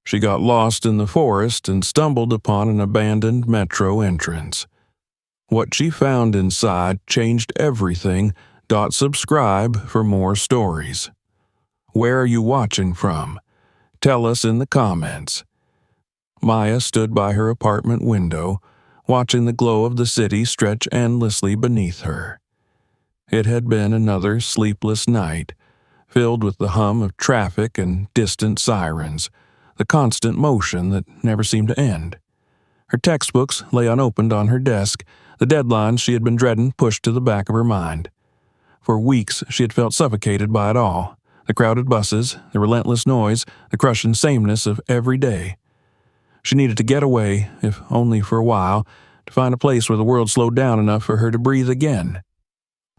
She got lost in the forest and stumbled upon an abandoned metro entrance. What she found inside changed everything. Subscribe for more stories. Where are you watching from? Tell us in the comments. Maya stood by her apartment window, watching the glow of the city stretch endlessly beneath her. It had been another sleepless night, filled with the hum of traffic and distant sirens, the constant motion that never seemed to end. Her textbooks lay unopened on her desk, the deadlines she had been dreading pushed to the back of her mind. For weeks she had felt suffocated by it all, the crowded buses, the relentless noise, the crushing sameness of every day. She needed to get away, if only for a while, to find a place where the world slowed down enough for her to breathe again.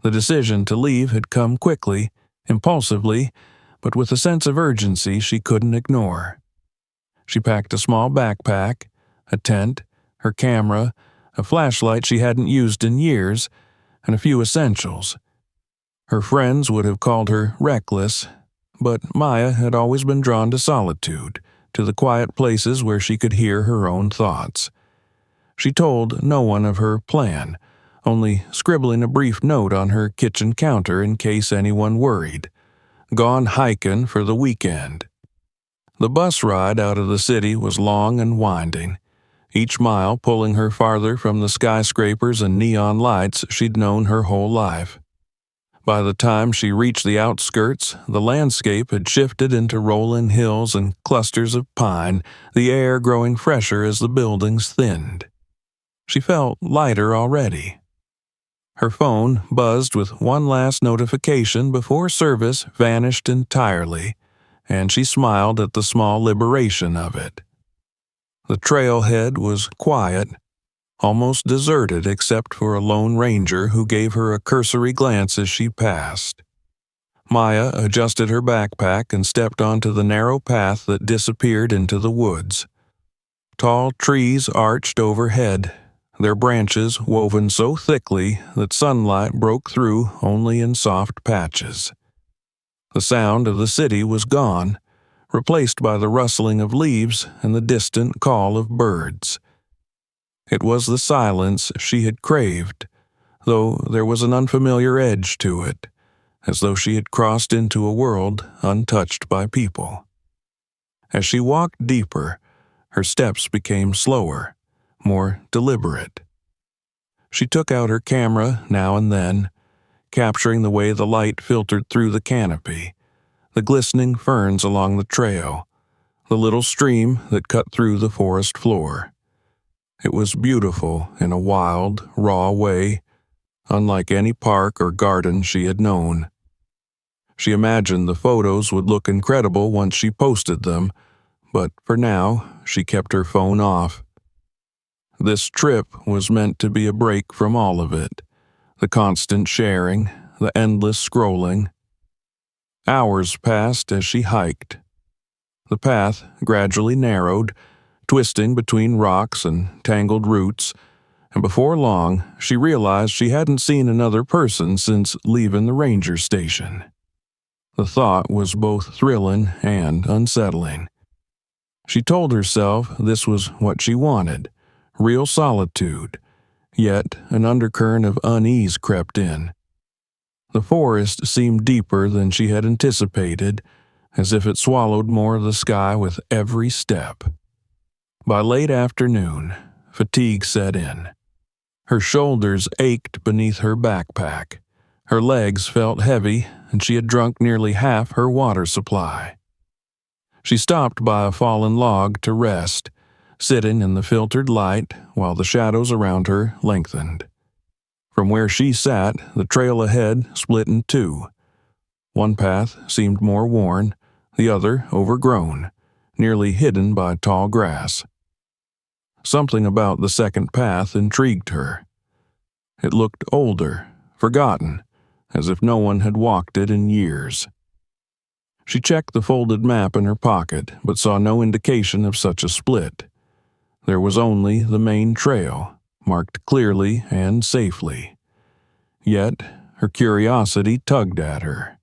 The decision to leave had come quickly, impulsively, but with a sense of urgency she couldn't ignore. She packed a small backpack, a tent, her camera, a flashlight she hadn't used in years, and a few essentials. Her friends would have called her reckless, but Maya had always been drawn to solitude, to the quiet places where she could hear her own thoughts. She told no one of her plan, only scribbling a brief note on her kitchen counter in case anyone worried. Gone hiking for the weekend. The bus ride out of the city was long and winding, each mile pulling her farther from the skyscrapers and neon lights she'd known her whole life. By the time she reached the outskirts, the landscape had shifted into rolling hills and clusters of pine, the air growing fresher as the buildings thinned. She felt lighter already. Her phone buzzed with one last notification before service vanished entirely, and she smiled at the small liberation of it. The trailhead was quiet, almost deserted except for a lone ranger who gave her a cursory glance as she passed. Maya adjusted her backpack and stepped onto the narrow path that disappeared into the woods. Tall trees arched overhead, their branches woven so thickly that sunlight broke through only in soft patches. The sound of the city was gone, replaced by the rustling of leaves and the distant call of birds. It was the silence she had craved, though there was an unfamiliar edge to it, as though she had crossed into a world untouched by people. As she walked deeper, her steps became slower, more deliberate. She took out her camera now and then, capturing the way the light filtered through the canopy, the glistening ferns along the trail, the little stream that cut through the forest floor. It was beautiful in a wild, raw way, unlike any park or garden she had known. She imagined the photos would look incredible once she posted them, but for now, she kept her phone off. This trip was meant to be a break from all of it, the constant sharing, the endless scrolling. Hours passed as she hiked. The path gradually narrowed, twisting between rocks and tangled roots, and before long she realized she hadn't seen another person since leaving the ranger station. The thought was both thrilling and unsettling. She told herself this was what she wanted, real solitude, yet an undercurrent of unease crept in. The forest seemed deeper than she had anticipated, as if it swallowed more of the sky with every step. By late afternoon, fatigue set in. Her shoulders ached beneath her backpack. Her legs felt heavy, and she had drunk nearly half her water supply. She stopped by a fallen log to rest, sitting in the filtered light while the shadows around her lengthened. From where she sat, the trail ahead split in two. One path seemed more worn, the other overgrown, nearly hidden by tall grass. Something about the second path intrigued her. It looked older, forgotten, as if no one had walked it in years. She checked the folded map in her pocket, but saw no indication of such a split. There was only the main trail, marked clearly and safely. Yet her curiosity tugged at her.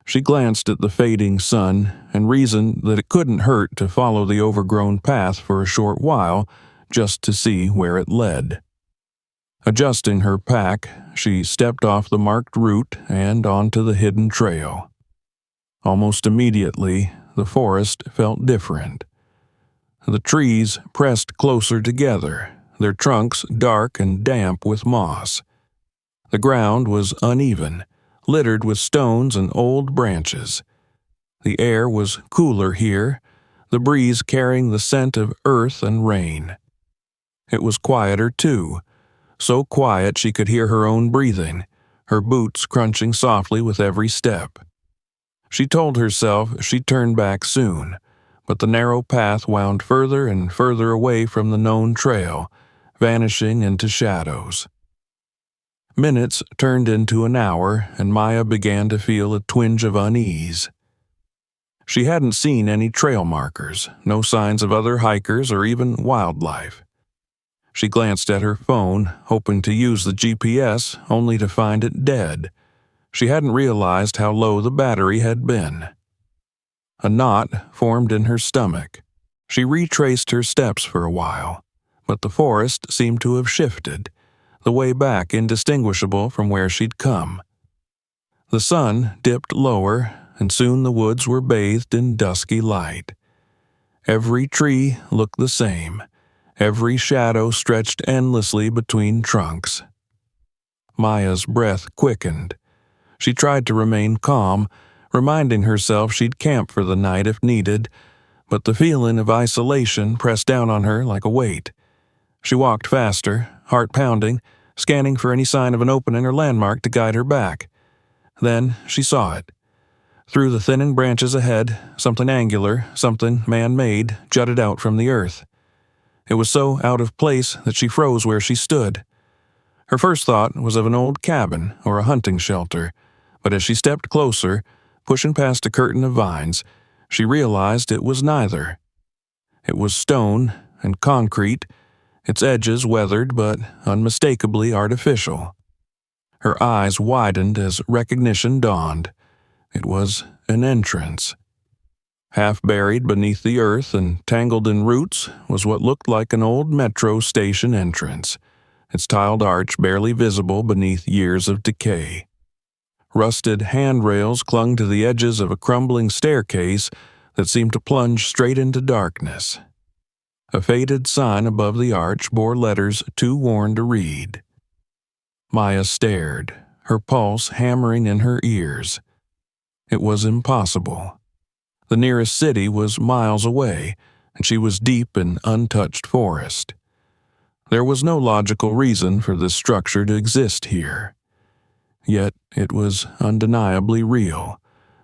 She glanced at the fading sun and reasoned that it couldn't hurt to follow the overgrown path for a short while just to see where it led. Adjusting her pack, she stepped off the marked route and onto the hidden trail. Almost immediately, the forest felt different. The trees pressed closer together, their trunks dark and damp with moss. The ground was uneven, littered with stones and old branches. The air was cooler here, the breeze carrying the scent of earth and rain. It was quieter, too, so quiet she could hear her own breathing, her boots crunching softly with every step. She told herself she'd turn back soon, but the narrow path wound further and further away from the known trail, vanishing into shadows. Minutes turned into an hour, and Maya began to feel a twinge of unease. She hadn't seen any trail markers, no signs of other hikers or even wildlife. She glanced at her phone, hoping to use the GPS, only to find it dead. She hadn't realized how low the battery had been. A knot formed in her stomach. She retraced her steps for a while, but the forest seemed to have shifted, the way back indistinguishable from where she'd come. The sun dipped lower, and soon the woods were bathed in dusky light. Every tree looked the same. Every shadow stretched endlessly between trunks. Maya's breath quickened. She tried to remain calm, reminding herself she'd camp for the night if needed, but the feeling of isolation pressed down on her like a weight. She walked faster, heart pounding, scanning for any sign of an opening or landmark to guide her back. Then she saw it. Through the thinning branches ahead, something angular, something man-made, jutted out from the earth. It was so out of place that she froze where she stood. Her first thought was of an old cabin or a hunting shelter, but as she stepped closer, pushing past a curtain of vines, she realized it was neither. It was stone and concrete, its edges weathered but unmistakably artificial. Her eyes widened as recognition dawned. It was an entrance. Half buried beneath the earth and tangled in roots was what looked like an old metro station entrance, its tiled arch barely visible beneath years of decay. Rusted handrails clung to the edges of a crumbling staircase that seemed to plunge straight into darkness. A faded sign above the arch bore letters too worn to read. Maya stared, her pulse hammering in her ears. It was impossible. The nearest city was miles away, and she was deep in untouched forest. There was no logical reason for this structure to exist here. Yet it was undeniably real,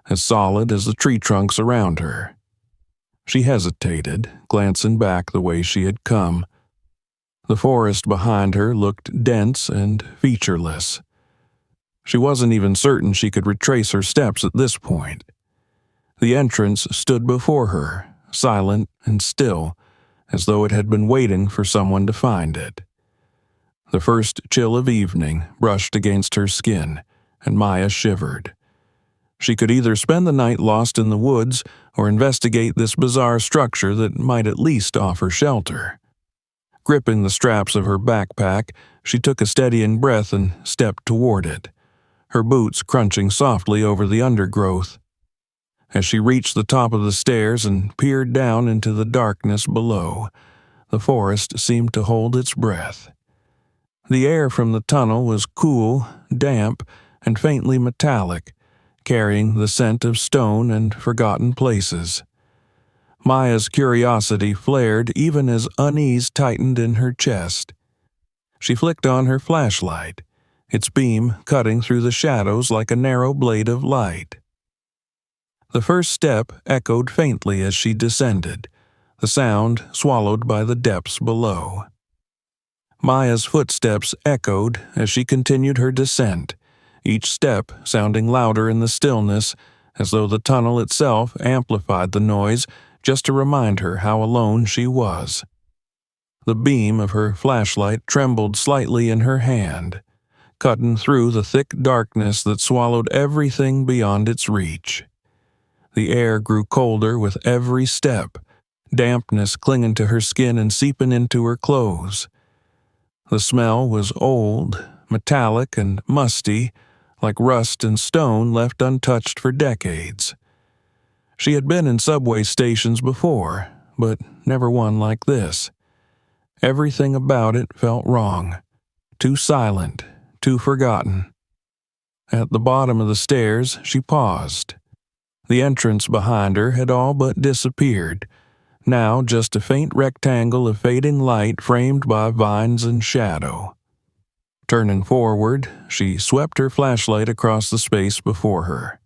as solid as the tree trunks around her. She hesitated, glancing back the way she had come. The forest behind her looked dense and featureless. She wasn't even certain she could retrace her steps at this point. The entrance stood before her, silent and still, as though it had been waiting for someone to find it. The first chill of evening brushed against her skin, and Maya shivered. She could either spend the night lost in the woods or investigate this bizarre structure that might at least offer shelter. Gripping the straps of her backpack, she took a steadying breath and stepped toward it, her boots crunching softly over the undergrowth. As she reached the top of the stairs and peered down into the darkness below, the forest seemed to hold its breath. The air from the tunnel was cool, damp, and faintly metallic, carrying the scent of stone and forgotten places. Maya's curiosity flared even as unease tightened in her chest. She flicked on her flashlight, its beam cutting through the shadows like a narrow blade of light. The first step echoed faintly as she descended, the sound swallowed by the depths below. Maya's footsteps echoed as she continued her descent, each step sounding louder in the stillness, as though the tunnel itself amplified the noise just to remind her how alone she was. The beam of her flashlight trembled slightly in her hand, cutting through the thick darkness that swallowed everything beyond its reach. The air grew colder with every step, dampness clinging to her skin and seeping into her clothes. The smell was old, metallic, and musty, like rust and stone left untouched for decades. She had been in subway stations before, but never one like this. Everything about it felt wrong, too silent, too forgotten. At the bottom of the stairs, she paused. The entrance behind her had all but disappeared, now just a faint rectangle of fading light framed by vines and shadow. Turning forward, she swept her flashlight across the space before her.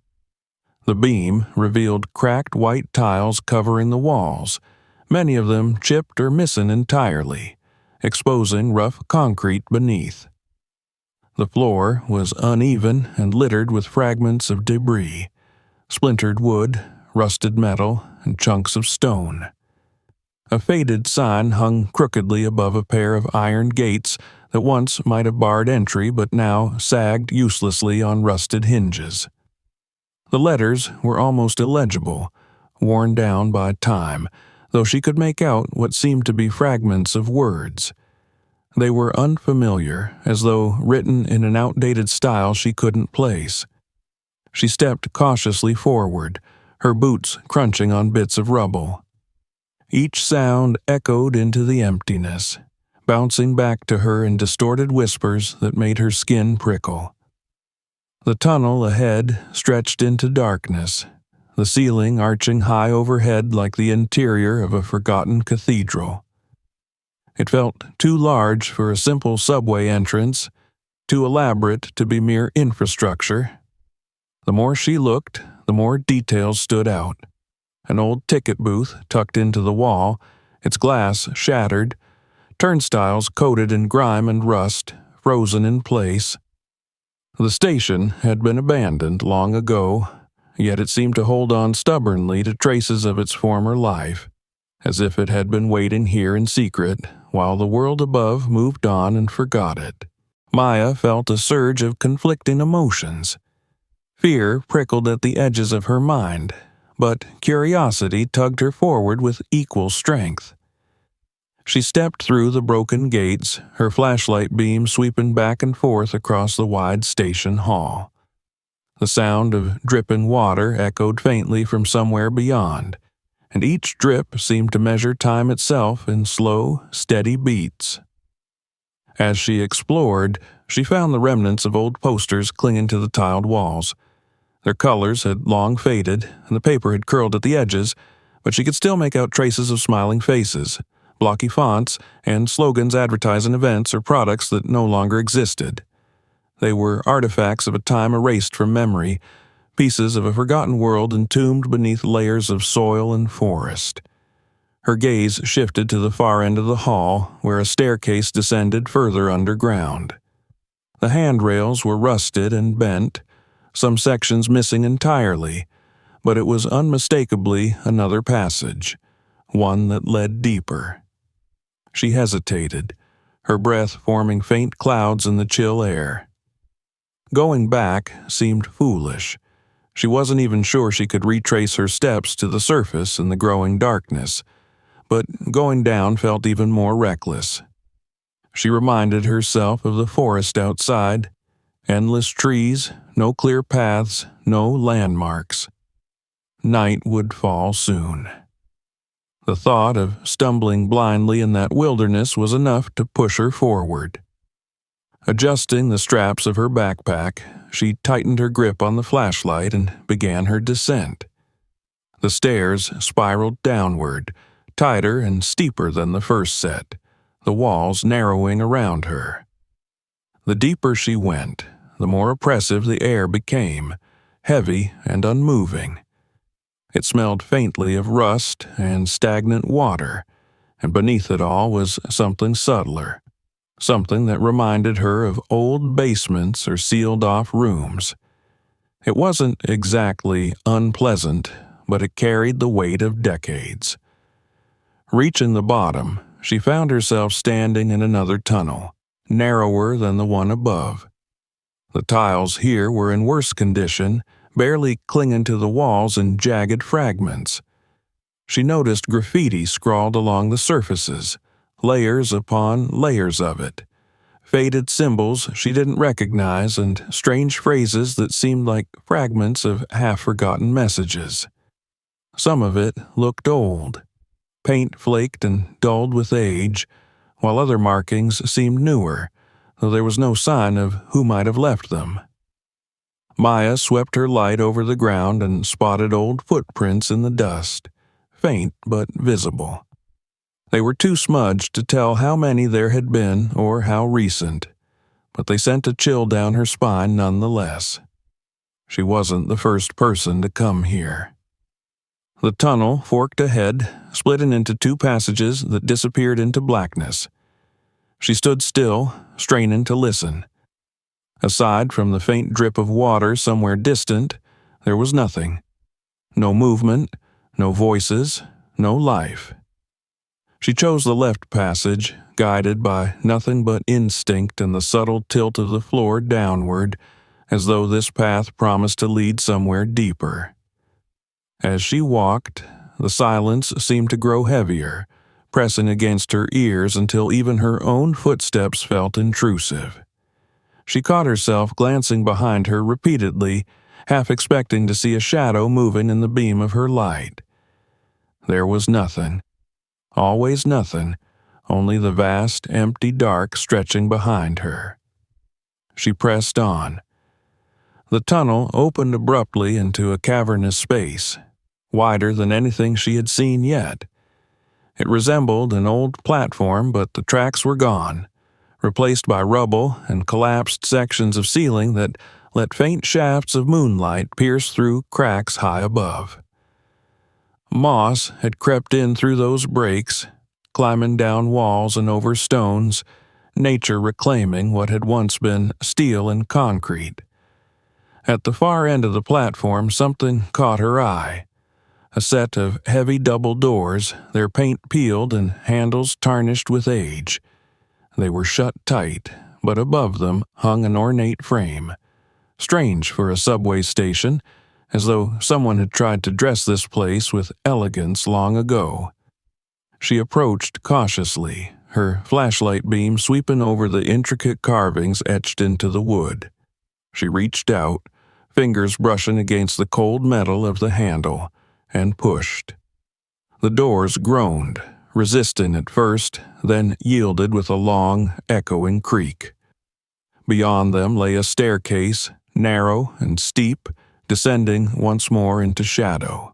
The beam revealed cracked white tiles covering the walls, many of them chipped or missing entirely, exposing rough concrete beneath. The floor was uneven and littered with fragments of debris, splintered wood, rusted metal, and chunks of stone. A faded sign hung crookedly above a pair of iron gates that once might have barred entry but now sagged uselessly on rusted hinges. The letters were almost illegible, worn down by time, though she could make out what seemed to be fragments of words. They were unfamiliar, as though written in an outdated style she couldn't place. She stepped cautiously forward, her boots crunching on bits of rubble. Each sound echoed into the emptiness, bouncing back to her in distorted whispers that made her skin prickle. The tunnel ahead stretched into darkness, the ceiling arching high overhead like the interior of a forgotten cathedral. It felt too large for a simple subway entrance, too elaborate to be mere infrastructure. The more she looked, the more details stood out. An old ticket booth tucked into the wall, its glass shattered, turnstiles coated in grime and rust, frozen in place. The station had been abandoned long ago, yet it seemed to hold on stubbornly to traces of its former life, as if it had been waiting here in secret while the world above moved on and forgot it. Maya felt a surge of conflicting emotions. Fear prickled at the edges of her mind, but curiosity tugged her forward with equal strength. She stepped through the broken gates, her flashlight beam sweeping back and forth across the wide station hall. The sound of dripping water echoed faintly from somewhere beyond, and each drip seemed to measure time itself in slow, steady beats. As she explored, she found the remnants of old posters clinging to the tiled walls. Their colors had long faded, and the paper had curled at the edges, but she could still make out traces of smiling faces, blocky fonts, and slogans advertising events or products that no longer existed. They were artifacts of a time erased from memory, pieces of a forgotten world entombed beneath layers of soil and forest. Her gaze shifted to the far end of the hall, where a staircase descended further underground. The handrails were rusted and bent, some sections missing entirely, but it was unmistakably another passage, one that led deeper. She hesitated, her breath forming faint clouds in the chill air. Going back seemed foolish. She wasn't even sure she could retrace her steps to the surface in the growing darkness, but going down felt even more reckless. She reminded herself of the forest outside, endless trees, no clear paths, no landmarks. Night would fall soon. The thought of stumbling blindly in that wilderness was enough to push her forward. Adjusting the straps of her backpack, she tightened her grip on the flashlight and began her descent. The stairs spiraled downward, tighter and steeper than the first set, the walls narrowing around her. The deeper she went, the more oppressive the air became, heavy and unmoving. It smelled faintly of rust and stagnant water, and beneath it all was something subtler, something that reminded her of old basements or sealed-off rooms. It wasn't exactly unpleasant, but it carried the weight of decades. Reaching the bottom, she found herself standing in another tunnel, narrower than the one above. The tiles here were in worse condition, barely clinging to the walls in jagged fragments. She noticed graffiti scrawled along the surfaces, layers upon layers of it. Faded symbols she didn't recognize and strange phrases that seemed like fragments of half-forgotten messages. Some of it looked old, paint flaked and dulled with age, while other markings seemed newer, though there was no sign of who might have left them. Maya swept her light over the ground and spotted old footprints in the dust, faint but visible. They were too smudged to tell how many there had been or how recent, but they sent a chill down her spine nonetheless. She wasn't the first person to come here. The tunnel forked ahead, splitting into two passages that disappeared into blackness. She stood still, straining to listen. Aside from the faint drip of water somewhere distant, there was nothing. No movement, no voices, no life. She chose the left passage, guided by nothing but instinct and the subtle tilt of the floor downward, as though this path promised to lead somewhere deeper. As she walked, the silence seemed to grow heavier, pressing against her ears until even her own footsteps felt intrusive. She caught herself glancing behind her repeatedly, half expecting to see a shadow moving in the beam of her light. There was nothing. Always nothing, only the vast, empty dark stretching behind her. She pressed on. The tunnel opened abruptly into a cavernous space, wider than anything she had seen yet. It resembled an old platform, but the tracks were gone, replaced by rubble and collapsed sections of ceiling that let faint shafts of moonlight pierce through cracks high above. Moss had crept in through those breaks, climbing down walls and over stones, nature reclaiming what had once been steel and concrete. At the far end of the platform, something caught her eye. A set of heavy double doors, their paint peeled and handles tarnished with age. They were shut tight, but above them hung an ornate frame. Strange for a subway station, as though someone had tried to dress this place with elegance long ago. She approached cautiously, her flashlight beam sweeping over the intricate carvings etched into the wood. She reached out, fingers brushing against the cold metal of the handle, and pushed. The doors groaned, resisting at first, then yielded with a long, echoing creak. Beyond them lay a staircase, narrow and steep, descending once more into shadow.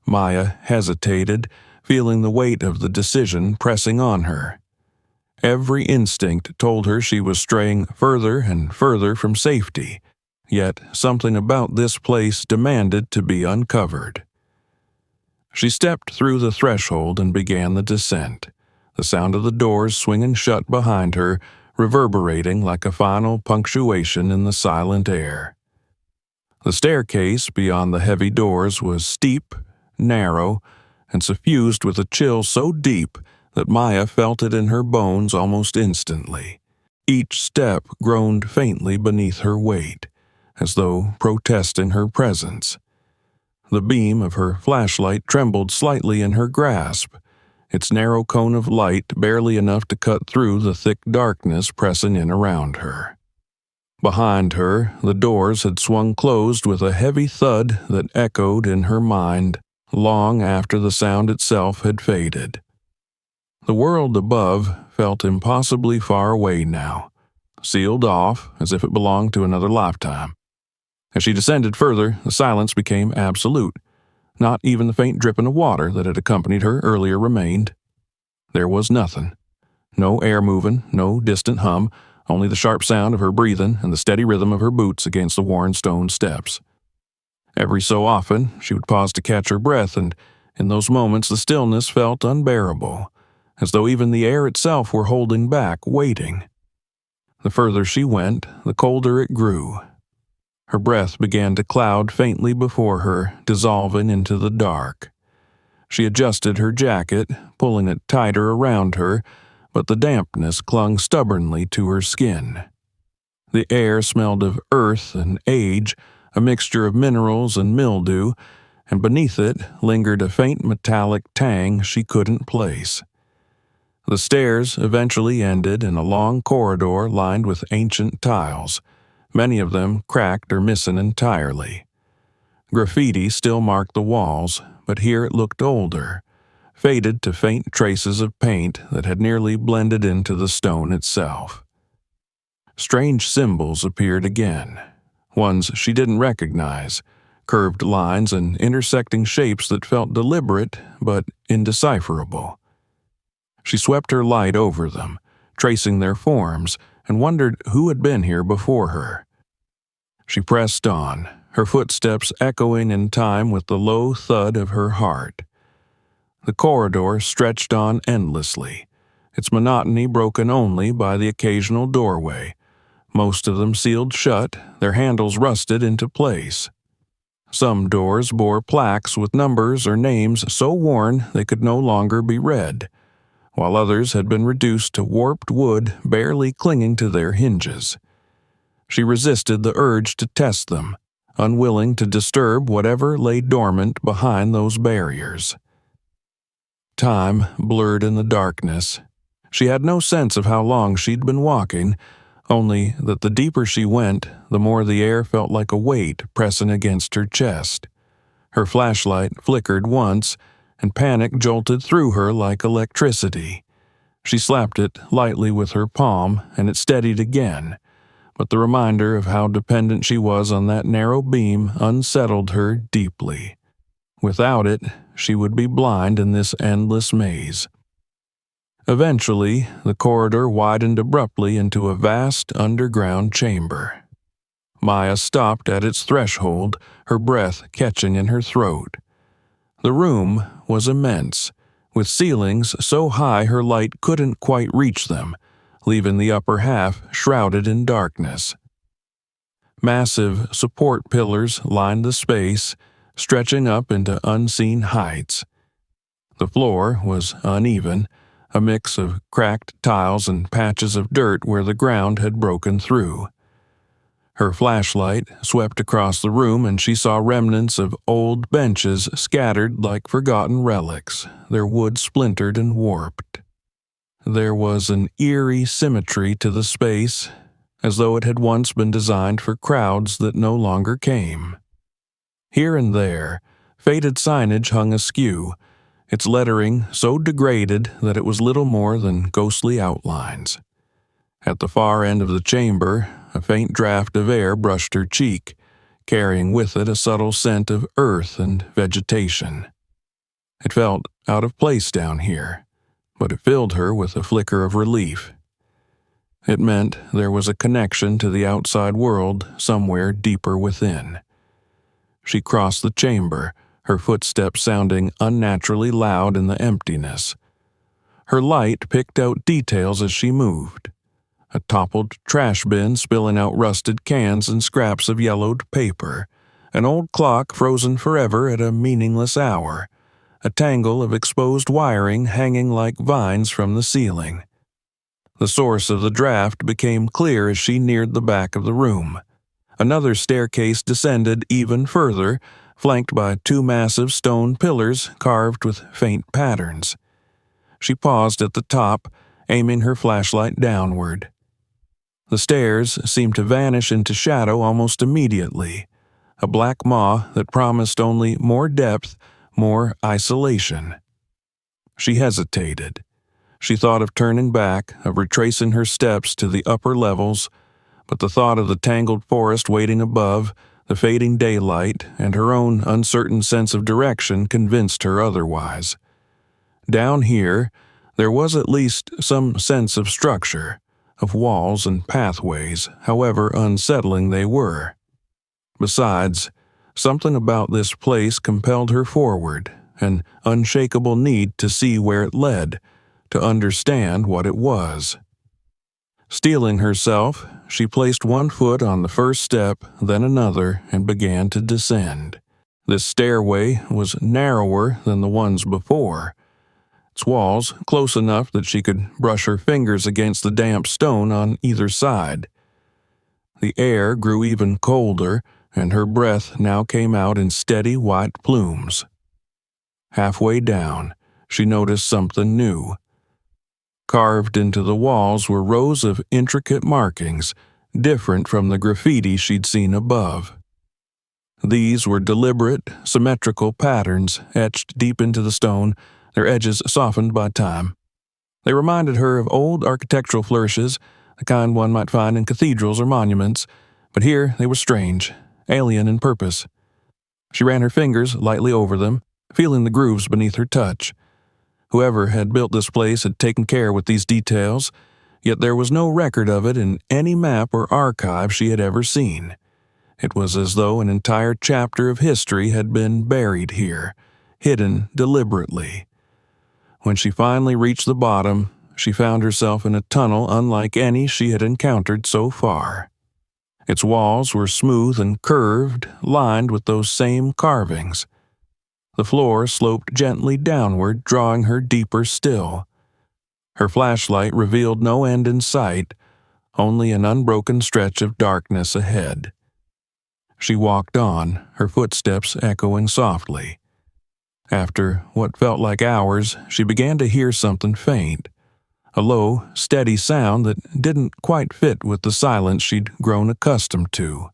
Maya hesitated, feeling the weight of the decision pressing on her. Every instinct told her she was straying further and further from safety, yet something about this place demanded to be uncovered. She stepped through the threshold and began the descent, the sound of the doors swinging shut behind her, reverberating like a final punctuation in the silent air. The staircase beyond the heavy doors was steep, narrow, and suffused with a chill so deep that Maya felt it in her bones almost instantly. Each step groaned faintly beneath her weight, as though protesting her presence. The beam of her flashlight trembled slightly in her grasp, its narrow cone of light barely enough to cut through the thick darkness pressing in around her. Behind her, the doors had swung closed with a heavy thud that echoed in her mind long after the sound itself had faded. The world above felt impossibly far away now, sealed off as if it belonged to another lifetime. As she descended further, the silence became absolute. Not even the faint dripping of water that had accompanied her earlier remained. There was nothing. No air moving, no distant hum, only the sharp sound of her breathing and the steady rhythm of her boots against the worn stone steps. Every so often, she would pause to catch her breath, and in those moments the stillness felt unbearable, as though even the air itself were holding back, waiting. The further she went, the colder it grew. Her breath began to cloud faintly before her, dissolving into the dark. She adjusted her jacket, pulling it tighter around her, but the dampness clung stubbornly to her skin. The air smelled of earth and age, a mixture of minerals and mildew, and beneath it lingered a faint metallic tang she couldn't place. The stairs eventually ended in a long corridor lined with ancient tiles, many of them cracked or missing entirely. Graffiti still marked the walls, but here it looked older, faded to faint traces of paint that had nearly blended into the stone itself. Strange symbols appeared again, ones she didn't recognize, curved lines and intersecting shapes that felt deliberate but indecipherable. She swept her light over them, tracing their forms, and wondered who had been here before her. She pressed on, her footsteps echoing in time with the low thud of her heart. The corridor stretched on endlessly, its monotony broken only by the occasional doorway, most of them sealed shut, their handles rusted into place. Some doors bore plaques with numbers or names so worn they could no longer be read, while others had been reduced to warped wood barely clinging to their hinges. She resisted the urge to test them, unwilling to disturb whatever lay dormant behind those barriers. Time blurred in the darkness. She had no sense of how long she'd been walking, only that the deeper she went, the more the air felt like a weight pressing against her chest. Her flashlight flickered once, and panic jolted through her like electricity. She slapped it lightly with her palm, and it steadied again, but the reminder of how dependent she was on that narrow beam unsettled her deeply. Without it, she would be blind in this endless maze. Eventually, the corridor widened abruptly into a vast underground chamber. Maya stopped at its threshold, her breath catching in her throat. The room was immense, with ceilings so high her light couldn't quite reach them, leaving the upper half shrouded in darkness. Massive support pillars lined the space, stretching up into unseen heights. The floor was uneven, a mix of cracked tiles and patches of dirt where the ground had broken through. Her flashlight swept across the room and she saw remnants of old benches scattered like forgotten relics, their wood splintered and warped. There was an eerie symmetry to the space, as though it had once been designed for crowds that no longer came. Here and there, faded signage hung askew, its lettering so degraded that it was little more than ghostly outlines. At the far end of the chamber, a faint draft of air brushed her cheek, carrying with it a subtle scent of earth and vegetation. It felt out of place down here, but it filled her with a flicker of relief. It meant there was a connection to the outside world somewhere deeper within. She crossed the chamber, her footsteps sounding unnaturally loud in the emptiness. Her light picked out details as she moved. A toppled trash bin spilling out rusted cans and scraps of yellowed paper, an old clock frozen forever at a meaningless hour, a tangle of exposed wiring hanging like vines from the ceiling. The source of the draft became clear as she neared the back of the room. Another staircase descended even further, flanked by two massive stone pillars carved with faint patterns. She paused at the top, aiming her flashlight downward. The stairs seemed to vanish into shadow almost immediately, a black maw that promised only more depth, more isolation. She hesitated. She thought of turning back, of retracing her steps to the upper levels, but the thought of the tangled forest waiting above, the fading daylight, and her own uncertain sense of direction convinced her otherwise. Down here, there was at least some sense of structure, of walls and pathways, however unsettling they were. Besides, something about this place compelled her forward, an unshakable need to see where it led, to understand what it was. Steeling herself, she placed one foot on the first step, then another, and began to descend. This stairway was narrower than the ones before, its walls close enough that she could brush her fingers against the damp stone on either side. The air grew even colder, and her breath now came out in steady white plumes. Halfway down, she noticed something new. Carved into the walls were rows of intricate markings, different from the graffiti she'd seen above. These were deliberate, symmetrical patterns etched deep into the stone, their edges softened by time. They reminded her of old architectural flourishes, the kind one might find in cathedrals or monuments, but here they were strange, alien in purpose. She ran her fingers lightly over them, feeling the grooves beneath her touch. Whoever had built this place had taken care with these details, yet there was no record of it in any map or archive she had ever seen. It was as though an entire chapter of history had been buried here, hidden deliberately. When she finally reached the bottom, she found herself in a tunnel unlike any she had encountered so far. Its walls were smooth and curved, lined with those same carvings. The floor sloped gently downward, drawing her deeper still. Her flashlight revealed no end in sight, only an unbroken stretch of darkness ahead. She walked on, her footsteps echoing softly. After what felt like hours, she began to hear something faint, a low, steady sound that didn't quite fit with the silence she'd grown accustomed to.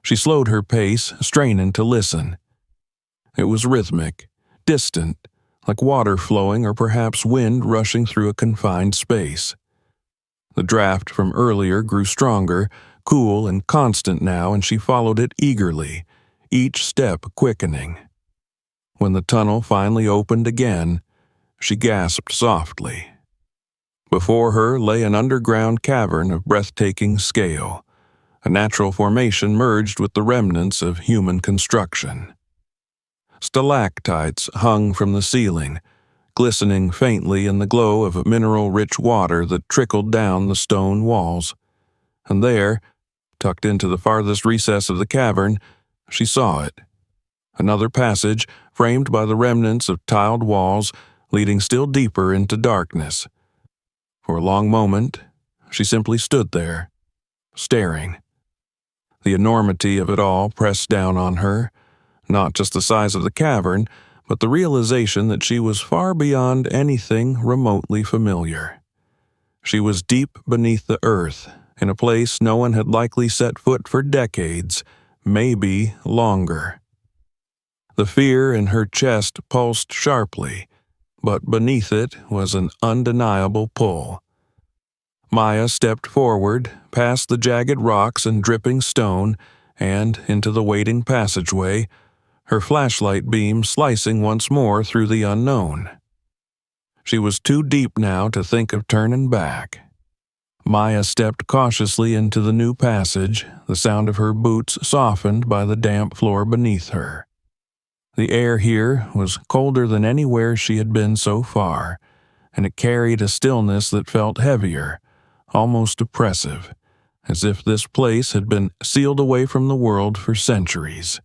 She slowed her pace, straining to listen. It was rhythmic, distant, like water flowing or perhaps wind rushing through a confined space. The draft from earlier grew stronger, cool and constant now, and she followed it eagerly, each step quickening. When the tunnel finally opened again, she gasped softly. Before her lay an underground cavern of breathtaking scale, a natural formation merged with the remnants of human construction. Stalactites hung from the ceiling, glistening faintly in the glow of mineral-rich water that trickled down the stone walls. And there, tucked into the farthest recess of the cavern, she saw it. Another passage, framed by the remnants of tiled walls, leading still deeper into darkness. For a long moment, she simply stood there, staring. The enormity of it all pressed down on her, not just the size of the cavern, but the realization that she was far beyond anything remotely familiar. She was deep beneath the earth, in a place no one had likely set foot for decades, maybe longer. The fear in her chest pulsed sharply, but beneath it was an undeniable pull. Maya stepped forward, past the jagged rocks and dripping stone, and into the waiting passageway, her flashlight beam slicing once more through the unknown. She was too deep now to think of turning back. Maya stepped cautiously into the new passage, the sound of her boots softened by the damp floor beneath her. The air here was colder than anywhere she had been so far, and it carried a stillness that felt heavier, almost oppressive, as if this place had been sealed away from the world for centuries.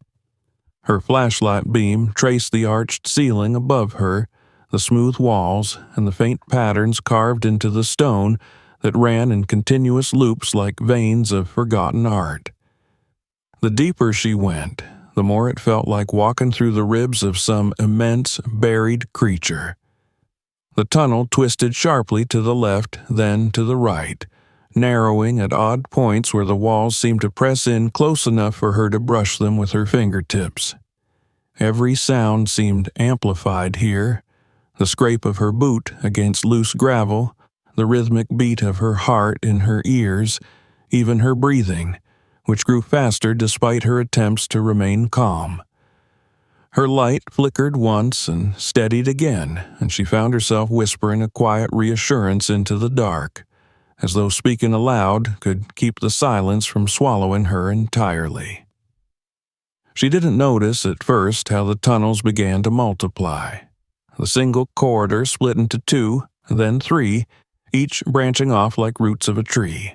Her flashlight beam traced the arched ceiling above her, the smooth walls, and the faint patterns carved into the stone that ran in continuous loops like veins of forgotten art. The deeper she went, the more it felt like walking through the ribs of some immense, buried creature. The tunnel twisted sharply to the left, then to the right, narrowing at odd points where the walls seemed to press in close enough for her to brush them with her fingertips. Every sound seemed amplified here, the scrape of her boot against loose gravel, the rhythmic beat of her heart in her ears, even her breathing, which grew faster despite her attempts to remain calm. Her light flickered once and steadied again, and she found herself whispering a quiet reassurance into the dark, as though speaking aloud could keep the silence from swallowing her entirely. She didn't notice at first how the tunnels began to multiply. The single corridor split into 2, then 3, each branching off like roots of a tree.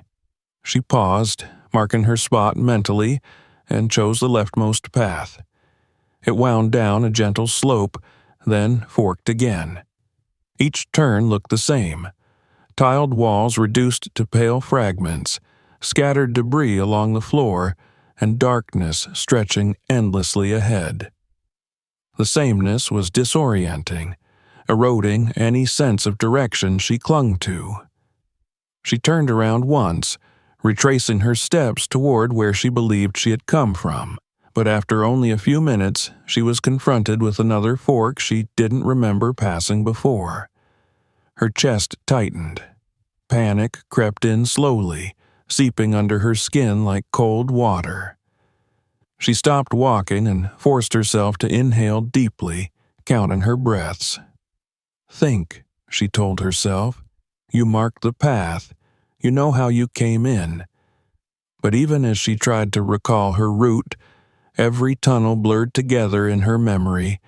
She paused, marking her spot mentally, and chose the leftmost path. It wound down a gentle slope, then forked again. Each turn looked the same. Tiled walls reduced to pale fragments, scattered debris along the floor, and darkness stretching endlessly ahead. The sameness was disorienting, eroding any sense of direction she clung to. She turned around once, retracing her steps toward where she believed she had come from, but after only a few minutes, she was confronted with another fork she didn't remember passing before. Her chest tightened. Panic crept in slowly, seeping under her skin like cold water. She stopped walking and forced herself to inhale deeply, counting her breaths. "Think," she told herself. "You marked the path. You know how you came in." But even as she tried to recall her route, every tunnel blurred together in her memory,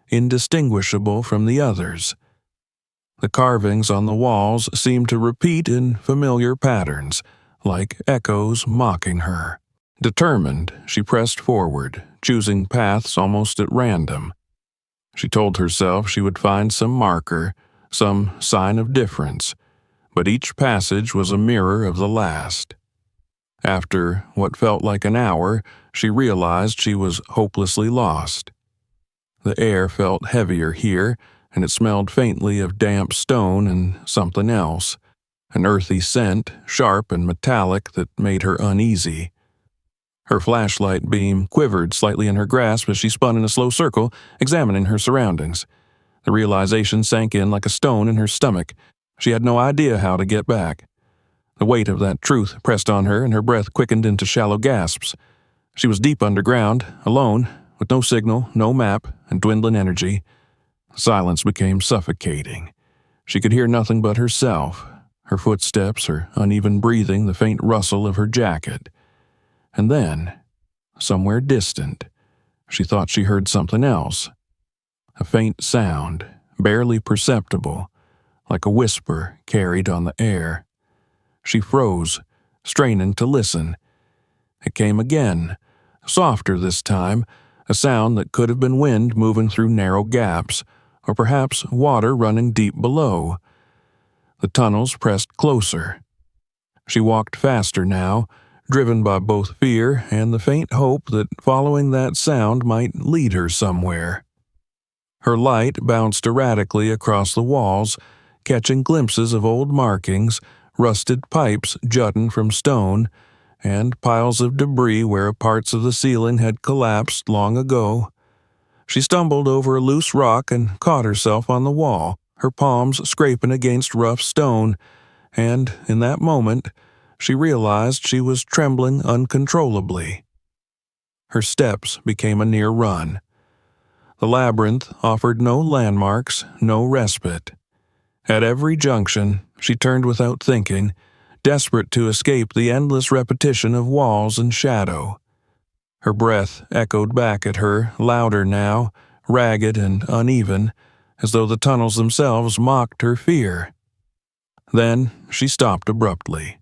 indistinguishable from the others. The carvings on the walls seemed to repeat in familiar patterns, like echoes mocking her. Determined, she pressed forward, choosing paths almost at random. She told herself she would find some marker, some sign of difference, but each passage was a mirror of the last. After what felt like an hour, she realized she was hopelessly lost. The air felt heavier here, and it smelled faintly of damp stone and something else, an earthy scent, sharp and metallic, that made her uneasy. Her flashlight beam quivered slightly in her grasp as she spun in a slow circle, examining her surroundings. The realization sank in like a stone in her stomach. She had no idea how to get back. The weight of that truth pressed on her, and her breath quickened into shallow gasps. She was deep underground, alone, with no signal, no map, and dwindling energy. Silence became suffocating. She could hear nothing but herself, her footsteps, her uneven breathing, the faint rustle of her jacket. And then, somewhere distant, she thought she heard something else. A faint sound, barely perceptible, like a whisper carried on the air. She froze, straining to listen. It came again, softer this time, a sound that could have been wind moving through narrow gaps, or perhaps water running deep below. The tunnels pressed closer. She walked faster now, driven by both fear and the faint hope that following that sound might lead her somewhere. Her light bounced erratically across the walls, catching glimpses of old markings, rusted pipes jutting from stone, and piles of debris where parts of the ceiling had collapsed long ago. She stumbled over a loose rock and caught herself on the wall, her palms scraping against rough stone, and in that moment, she realized she was trembling uncontrollably. Her steps became a near run. The labyrinth offered no landmarks, no respite. At every junction, she turned without thinking, desperate to escape the endless repetition of walls and shadow. Her breath echoed back at her, louder now, ragged and uneven, as though the tunnels themselves mocked her fear. Then she stopped abruptly.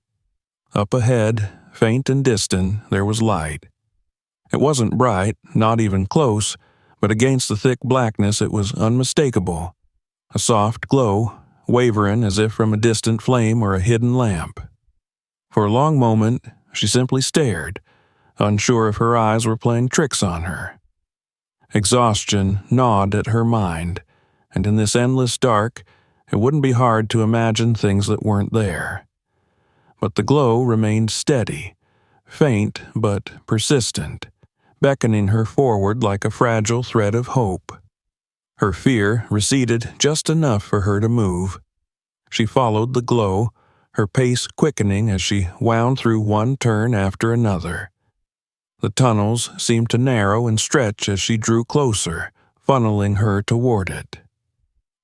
Up ahead, faint and distant, there was light. It wasn't bright, not even close, but against the thick blackness it was unmistakable. A soft glow, wavering as if from a distant flame or a hidden lamp. For a long moment, she simply stared, unsure if her eyes were playing tricks on her. Exhaustion gnawed at her mind, and in this endless dark, it wouldn't be hard to imagine things that weren't there. But the glow remained steady, faint but persistent, beckoning her forward like a fragile thread of hope. Her fear receded just enough for her to move. She followed the glow, her pace quickening as she wound through one turn after another. The tunnels seemed to narrow and stretch as she drew closer, funneling her toward it.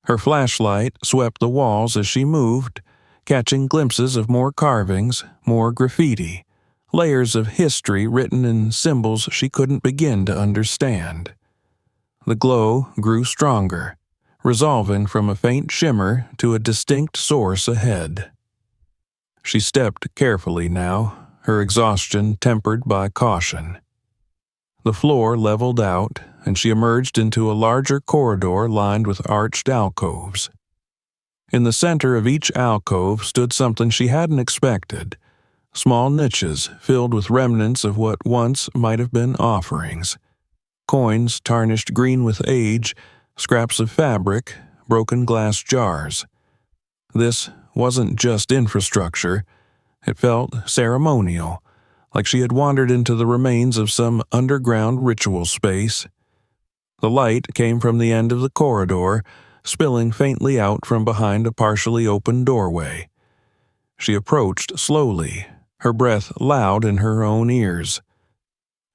Her flashlight swept the walls as she moved, catching glimpses of more carvings, more graffiti, layers of history written in symbols she couldn't begin to understand. The glow grew stronger, resolving from a faint shimmer to a distinct source ahead. She stepped carefully now, her exhaustion tempered by caution. The floor leveled out, and she emerged into a larger corridor lined with arched alcoves. In the center of each alcove stood something she hadn't expected, small niches filled with remnants of what once might have been offerings. Coins tarnished green with age, scraps of fabric, broken glass jars. This wasn't just infrastructure. It felt ceremonial, like she had wandered into the remains of some underground ritual space. The light came from the end of the corridor, spilling faintly out from behind a partially open doorway. She approached slowly, her breath loud in her own ears.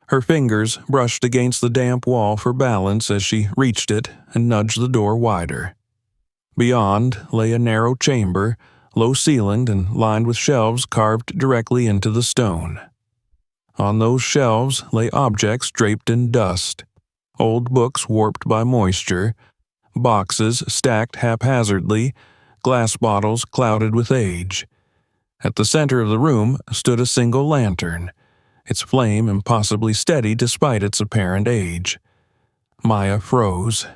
Her fingers brushed against the damp wall for balance as she reached it and nudged the door wider. Beyond lay a narrow chamber, low-ceilinged and lined with shelves carved directly into the stone. On those shelves lay objects draped in dust, old books warped by moisture, boxes stacked haphazardly, glass bottles clouded with age. At the center of the room stood a single lantern, its flame impossibly steady despite its apparent age. Maya froze.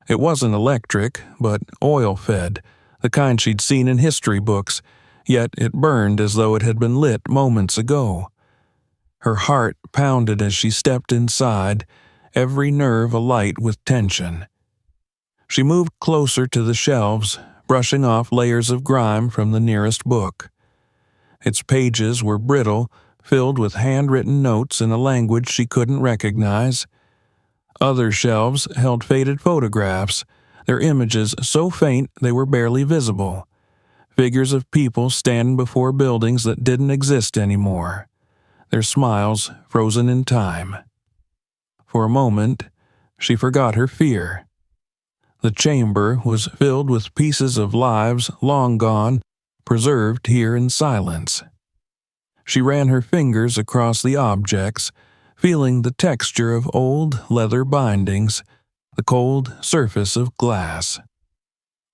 It wasn't electric, but oil-fed, the kind she'd seen in history books, yet it burned as though it had been lit moments ago. Her heart pounded as she stepped inside, every nerve alight with tension. She moved closer to the shelves, brushing off layers of grime from the nearest book. Its pages were brittle, filled with handwritten notes in a language she couldn't recognize. Other shelves held faded photographs, their images so faint they were barely visible. Figures of people standing before buildings that didn't exist anymore, their smiles frozen in time. For a moment, she forgot her fear. The chamber was filled with pieces of lives long gone, preserved here in silence. She ran her fingers across the objects, feeling the texture of old leather bindings, the cold surface of glass.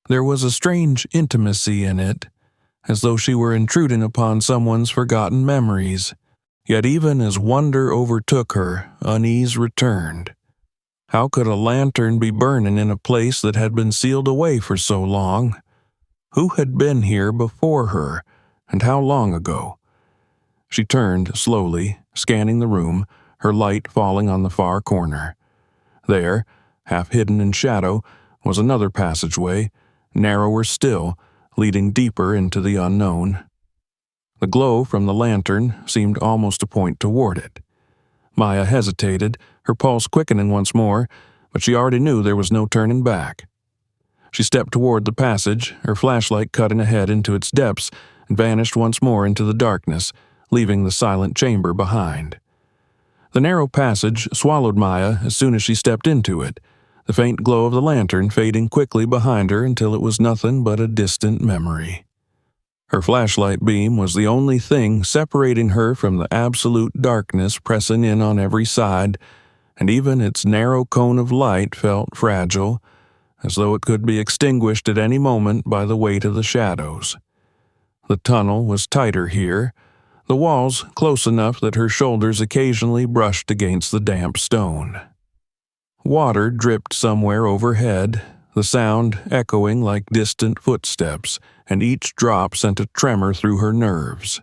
There was a strange intimacy in it, as though she were intruding upon someone's forgotten memories. Yet even as wonder overtook her, unease returned. How could a lantern be burning in a place that had been sealed away for so long? Who had been here before her, and how long ago? She turned slowly, scanning the room, her light falling on the far corner. There, half hidden in shadow, was another passageway, narrower still, leading deeper into the unknown. The glow from the lantern seemed almost to point toward it. Maya hesitated, her pulse quickening once more, but she already knew there was no turning back. She stepped toward the passage, her flashlight cutting ahead into its depths, and vanished once more into the darkness, leaving the silent chamber behind. The narrow passage swallowed Maya as soon as she stepped into it, the faint glow of the lantern fading quickly behind her until it was nothing but a distant memory. Her flashlight beam was the only thing separating her from the absolute darkness pressing in on every side, and even its narrow cone of light felt fragile, as though it could be extinguished at any moment by the weight of the shadows. The tunnel was tighter here, the walls close enough that her shoulders occasionally brushed against the damp stone. Water dripped somewhere overhead, the sound echoing like distant footsteps, and each drop sent a tremor through her nerves.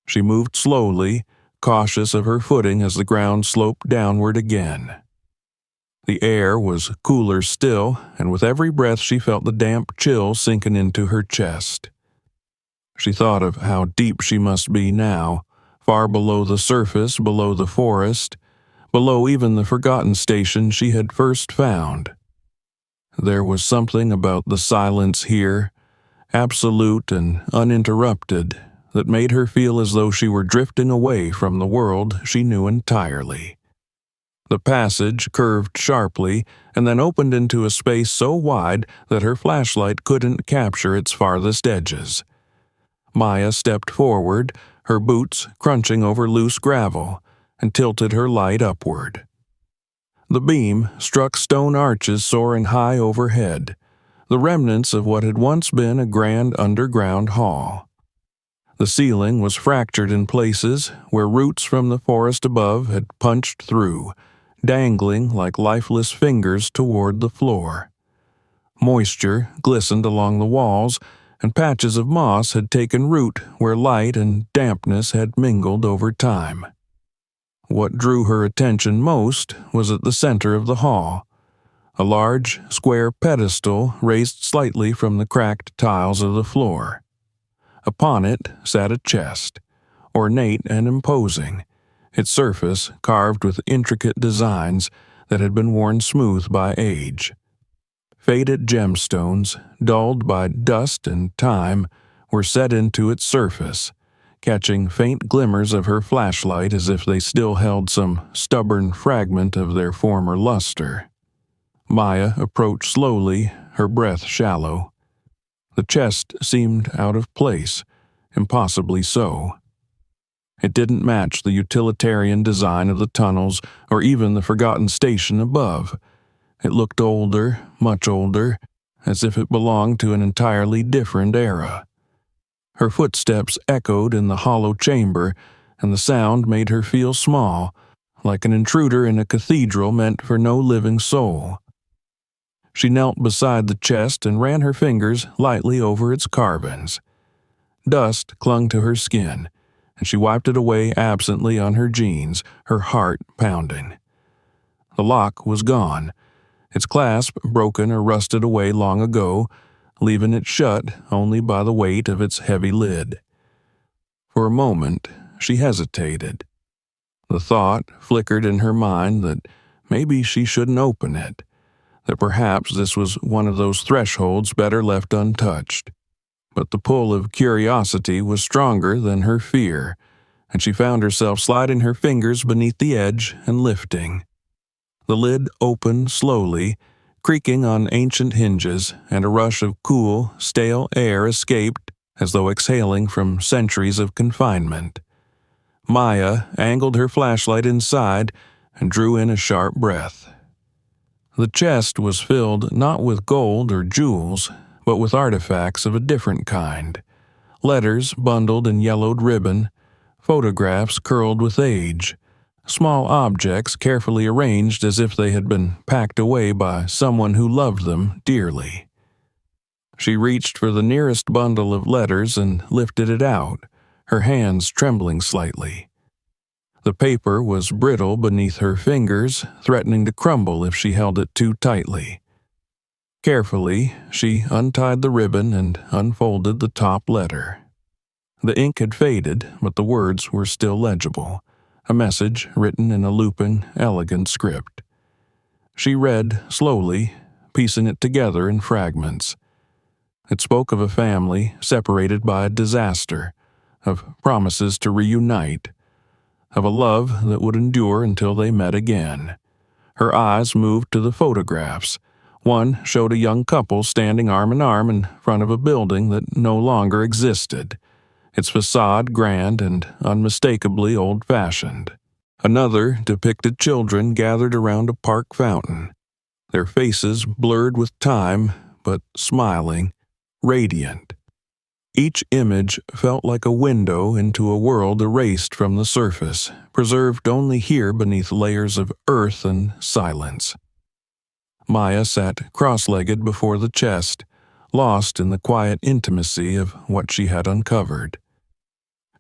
She moved slowly, cautious of her footing as the ground sloped downward again. The air was cooler still, and with every breath she felt the damp chill sinking into her chest. She thought of how deep she must be now, far below the surface, below the forest, below even the forgotten station she had first found. There was something about the silence here, absolute and uninterrupted, that made her feel as though she were drifting away from the world she knew entirely. The passage curved sharply and then opened into a space so wide that her flashlight couldn't capture its farthest edges. Maya stepped forward, her boots crunching over loose gravel, and tilted her light upward. The beam struck stone arches soaring high overhead, the remnants of what had once been a grand underground hall. The ceiling was fractured in places where roots from the forest above had punched through, dangling like lifeless fingers toward the floor. Moisture glistened along the walls, and patches of moss had taken root where light and dampness had mingled over time. What drew her attention most was at the center of the hall, a large, square pedestal raised slightly from the cracked tiles of the floor. Upon it sat a chest, ornate and imposing, its surface carved with intricate designs that had been worn smooth by age. Faded gemstones, dulled by dust and time, were set into its surface, catching faint glimmers of her flashlight as if they still held some stubborn fragment of their former luster. Maya approached slowly, her breath shallow. The chest seemed out of place, impossibly so. It didn't match the utilitarian design of the tunnels or even the forgotten station above. It looked older, much older, as if it belonged to an entirely different era. Her footsteps echoed in the hollow chamber, and the sound made her feel small, like an intruder in a cathedral meant for no living soul. She knelt beside the chest and ran her fingers lightly over its carvings. Dust clung to her skin, and she wiped it away absently on her jeans, her heart pounding. The lock was gone, its clasp broken or rusted away long ago, leaving it shut only by the weight of its heavy lid. For a moment, she hesitated. The thought flickered in her mind that maybe she shouldn't open it, that perhaps this was one of those thresholds better left untouched. But the pull of curiosity was stronger than her fear, and she found herself sliding her fingers beneath the edge and lifting. The lid opened slowly, creaking on ancient hinges, and a rush of cool, stale air escaped as though exhaling from centuries of confinement. Maya angled her flashlight inside and drew in a sharp breath. The chest was filled not with gold or jewels, but with artifacts of a different kind. Letters bundled in yellowed ribbon, photographs curled with age, small objects carefully arranged as if they had been packed away by someone who loved them dearly. She reached for the nearest bundle of letters and lifted it out, her hands trembling slightly. The paper was brittle beneath her fingers, threatening to crumble if she held it too tightly. Carefully, she untied the ribbon and unfolded the top letter. The ink had faded, but the words were still legible, a message written in a looping, elegant script. She read slowly, piecing it together in fragments. It spoke of a family separated by a disaster, of promises to reunite, of a love that would endure until they met again. Her eyes moved to the photographs. One showed a young couple standing arm in arm in front of a building that no longer existed, its facade grand and unmistakably old-fashioned. Another depicted children gathered around a park fountain, their faces blurred with time, but smiling, radiant. Each image felt like a window into a world erased from the surface, preserved only here beneath layers of earth and silence. Maya sat cross-legged before the chest, lost in the quiet intimacy of what she had uncovered.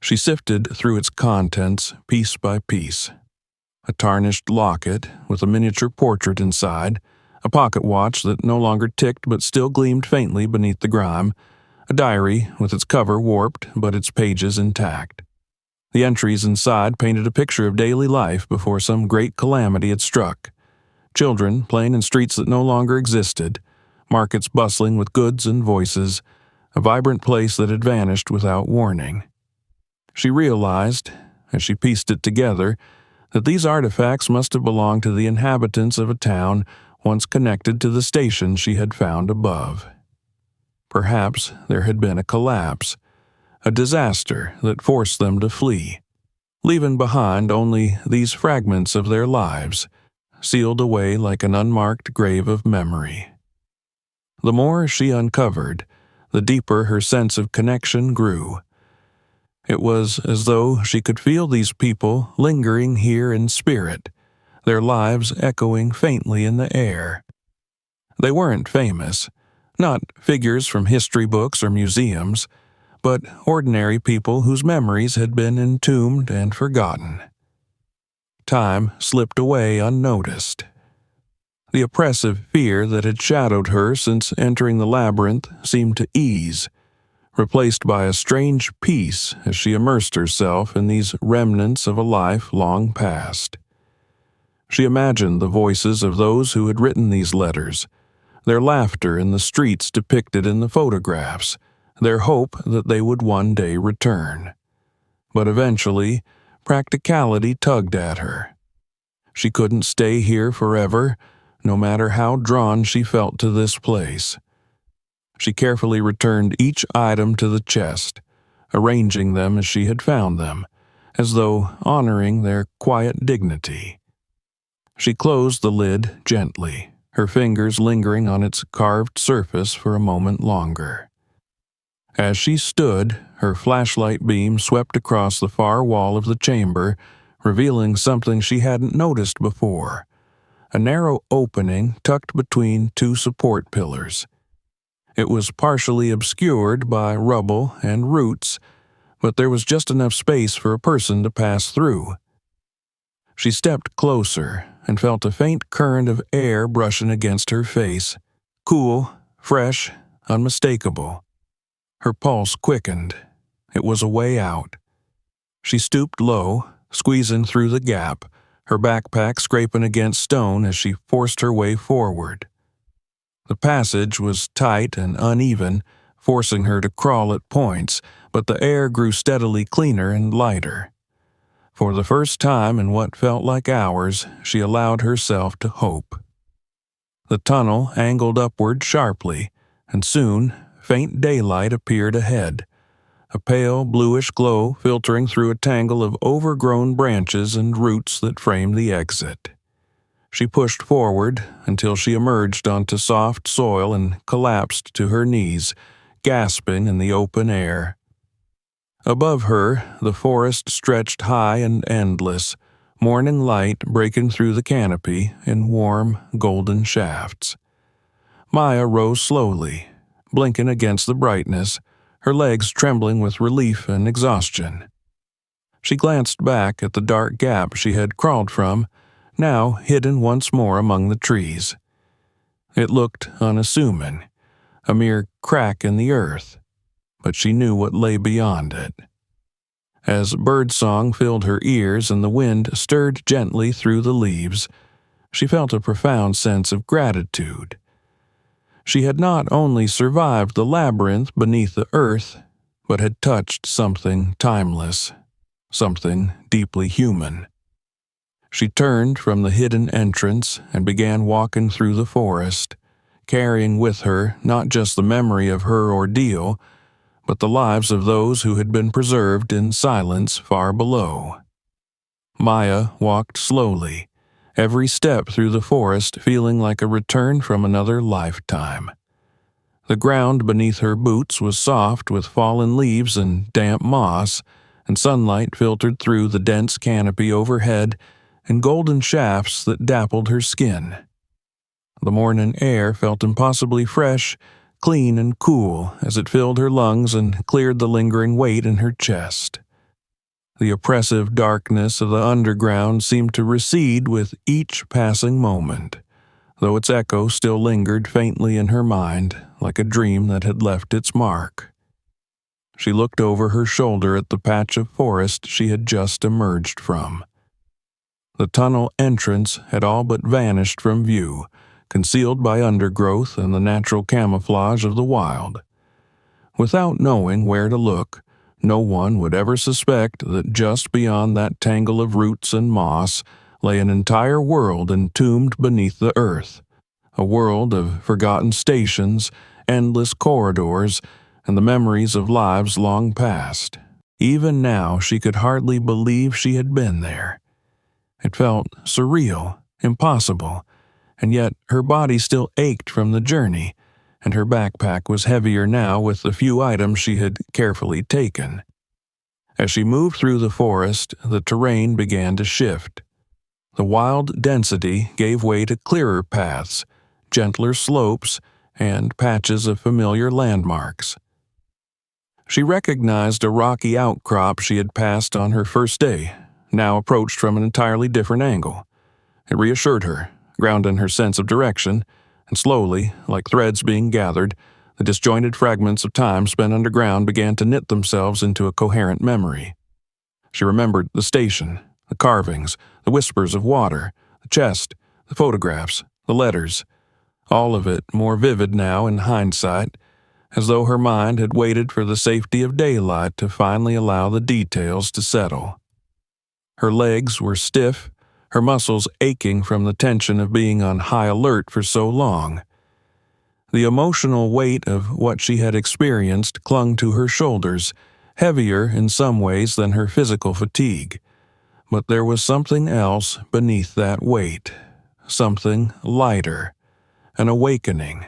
She sifted through its contents piece by piece. A tarnished locket with a miniature portrait inside, a pocket watch that no longer ticked but still gleamed faintly beneath the grime, a diary with its cover warped but its pages intact. The entries inside painted a picture of daily life before some great calamity had struck. Children playing in streets that no longer existed, markets bustling with goods and voices, a vibrant place that had vanished without warning. She realized, as she pieced it together, that these artifacts must have belonged to the inhabitants of a town once connected to the station she had found above. Perhaps there had been a collapse, a disaster that forced them to flee, leaving behind only these fragments of their lives, sealed away like an unmarked grave of memory. The more she uncovered, the deeper her sense of connection grew. It was as though she could feel these people lingering here in spirit, their lives echoing faintly in the air. They weren't famous, Not figures from history books or museums, but ordinary people whose memories had been entombed and forgotten. Time slipped away unnoticed. The oppressive fear that had shadowed her since entering the labyrinth seemed to ease, replaced by a strange peace as she immersed herself in these remnants of a life long past. She imagined the voices of those who had written these letters, their laughter in the streets depicted in the photographs, their hope that they would one day return. But eventually, practicality tugged at her. She couldn't stay here forever, no matter how drawn she felt to this place. She carefully returned each item to the chest, arranging them as she had found them, as though honoring their quiet dignity. She closed the lid gently, her fingers lingering on its carved surface for a moment longer. As she stood, her flashlight beam swept across the far wall of the chamber, revealing something she hadn't noticed before: a narrow opening tucked between two support pillars. It was partially obscured by rubble and roots, but there was just enough space for a person to pass through. She stepped closer and felt a faint current of air brushing against her face, cool, fresh, unmistakable. Her pulse quickened. It was a way out. She stooped low, squeezing through the gap, her backpack scraping against stone as she forced her way forward. The passage was tight and uneven, forcing her to crawl at points, but the air grew steadily cleaner and lighter. For the first time in what felt like hours, she allowed herself to hope. The tunnel angled upward sharply, and soon faint daylight appeared ahead, a pale bluish glow filtering through a tangle of overgrown branches and roots that framed the exit. She pushed forward until she emerged onto soft soil and collapsed to her knees, gasping in the open air. Above her, the forest stretched high and endless, morning light breaking through the canopy in warm, golden shafts. Maya rose slowly, blinking against the brightness, her legs trembling with relief and exhaustion. She glanced back at the dark gap she had crawled from, now hidden once more among the trees. It looked unassuming, a mere crack in the earth, but she knew what lay beyond it. As birdsong filled her ears and the wind stirred gently through the leaves, she felt a profound sense of gratitude. She had not only survived the labyrinth beneath the earth, but had touched something timeless, something deeply human. She turned from the hidden entrance and began walking through the forest, carrying with her not just the memory of her ordeal, but the lives of those who had been preserved in silence far below. Maya walked slowly, every step through the forest feeling like a return from another lifetime. The ground beneath her boots was soft with fallen leaves and damp moss, and sunlight filtered through the dense canopy overhead in golden shafts that dappled her skin. The morning air felt impossibly fresh, clean and cool as it filled her lungs and cleared the lingering weight in her chest. The oppressive darkness of the underground seemed to recede with each passing moment, though its echo still lingered faintly in her mind like a dream that had left its mark. She looked over her shoulder at the patch of forest she had just emerged from. The tunnel entrance had all but vanished from view, concealed by undergrowth and the natural camouflage of the wild. Without knowing where to look, no one would ever suspect that just beyond that tangle of roots and moss lay an entire world entombed beneath the earth, a world of forgotten stations, endless corridors, and the memories of lives long past. Even now she could hardly believe she had been there. It felt surreal, impossible, and yet her body still ached from the journey, and her backpack was heavier now with the few items she had carefully taken. As she moved through the forest, the terrain began to shift. The wild density gave way to clearer paths, gentler slopes, and patches of familiar landmarks. She recognized a rocky outcrop she had passed on her first day, now approached from an entirely different angle. It reassured her, grounding her sense of direction, and slowly, like threads being gathered, the disjointed fragments of time spent underground began to knit themselves into a coherent memory. She remembered the station, the carvings, the whispers of water, the chest, the photographs, the letters, all of it more vivid now in hindsight, as though her mind had waited for the safety of daylight to finally allow the details to settle. Her legs were stiff, her muscles aching from the tension of being on high alert for so long. The emotional weight of what she had experienced clung to her shoulders, heavier in some ways than her physical fatigue. But there was something else beneath that weight, something lighter, an awakening,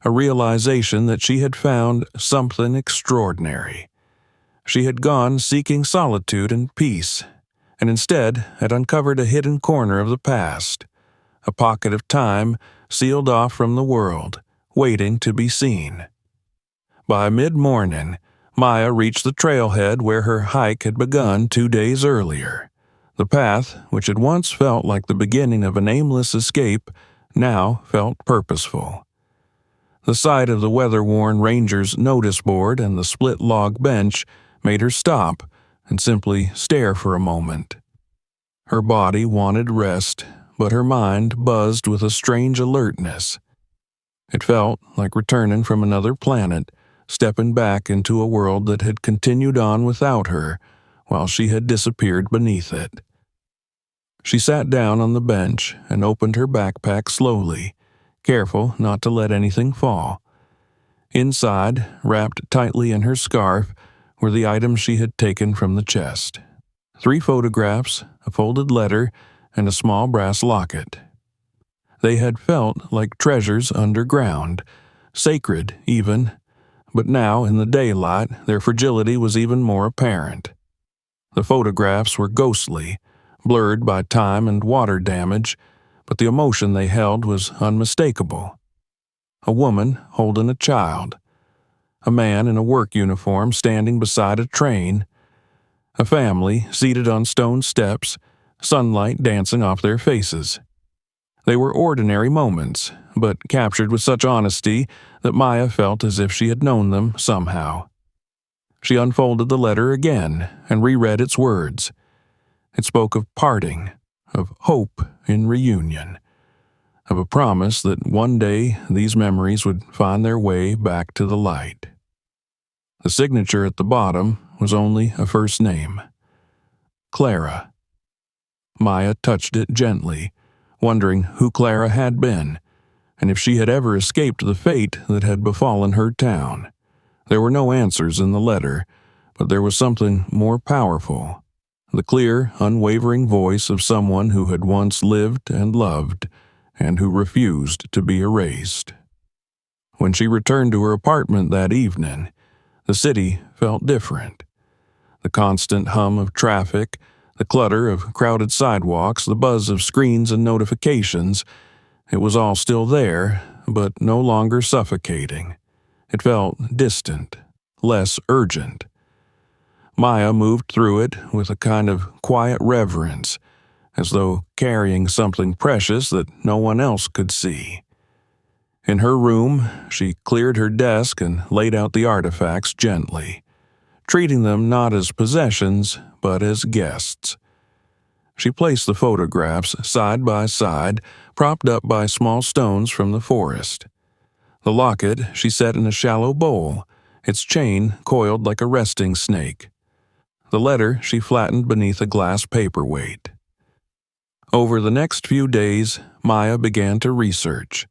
a realization that she had found something extraordinary. She had gone seeking solitude and peace, and instead had uncovered a hidden corner of the past, a pocket of time sealed off from the world, waiting to be seen. By mid-morning, Maya reached the trailhead where her hike had begun 2 days earlier. The path, which had once felt like the beginning of an aimless escape, now felt purposeful. The sight of the weather-worn ranger's notice board and the split-log bench made her stop and simply stare for a moment. Her body wanted rest, but her mind buzzed with a strange alertness. It felt like returning from another planet, stepping back into a world that had continued on without her while she had disappeared beneath it. She sat down on the bench and opened her backpack slowly, careful not to let anything fall. Inside, wrapped tightly in her scarf, were the items she had taken from the chest. 3 photographs, a folded letter, and a small brass locket. They had felt like treasures underground, sacred even, but now in the daylight their fragility was even more apparent. The photographs were ghostly, blurred by time and water damage, but the emotion they held was unmistakable. A woman holding a child, a man in a work uniform standing beside a train, a family seated on stone steps, sunlight dancing off their faces. They were ordinary moments, but captured with such honesty that Maya felt as if she had known them somehow. She unfolded the letter again and reread its words. It spoke of parting, of hope in reunion, of a promise that one day these memories would find their way back to the light. The signature at the bottom was only a first name. Clara. Maya touched it gently, wondering who Clara had been, and if she had ever escaped the fate that had befallen her town. There were no answers in the letter, but there was something more powerful. The clear, unwavering voice of someone who had once lived and loved, and who refused to be erased. When she returned to her apartment that evening, the city felt different. The constant hum of traffic, the clutter of crowded sidewalks, the buzz of screens and notifications, it was all still there, but no longer suffocating. It felt distant, less urgent. Maya moved through it with a kind of quiet reverence, as though carrying something precious that no one else could see. In her room, she cleared her desk and laid out the artifacts gently, treating them not as possessions, but as guests. She placed the photographs side by side, propped up by small stones from the forest. The locket she set in a shallow bowl, its chain coiled like a resting snake. The letter she flattened beneath a glass paperweight. Over the next few days, Maya began to research.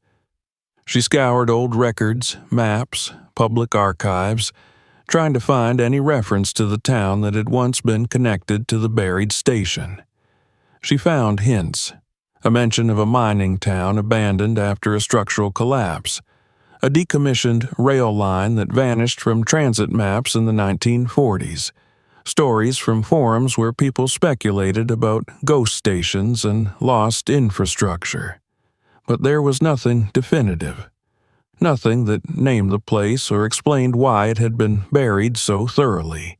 She scoured old records, maps, public archives, trying to find any reference to the town that had once been connected to the buried station. She found hints, a mention of a mining town abandoned after a structural collapse, a decommissioned rail line that vanished from transit maps in the 1940s, stories from forums where people speculated about ghost stations and lost infrastructure. But there was nothing definitive. Nothing that named the place or explained why it had been buried so thoroughly.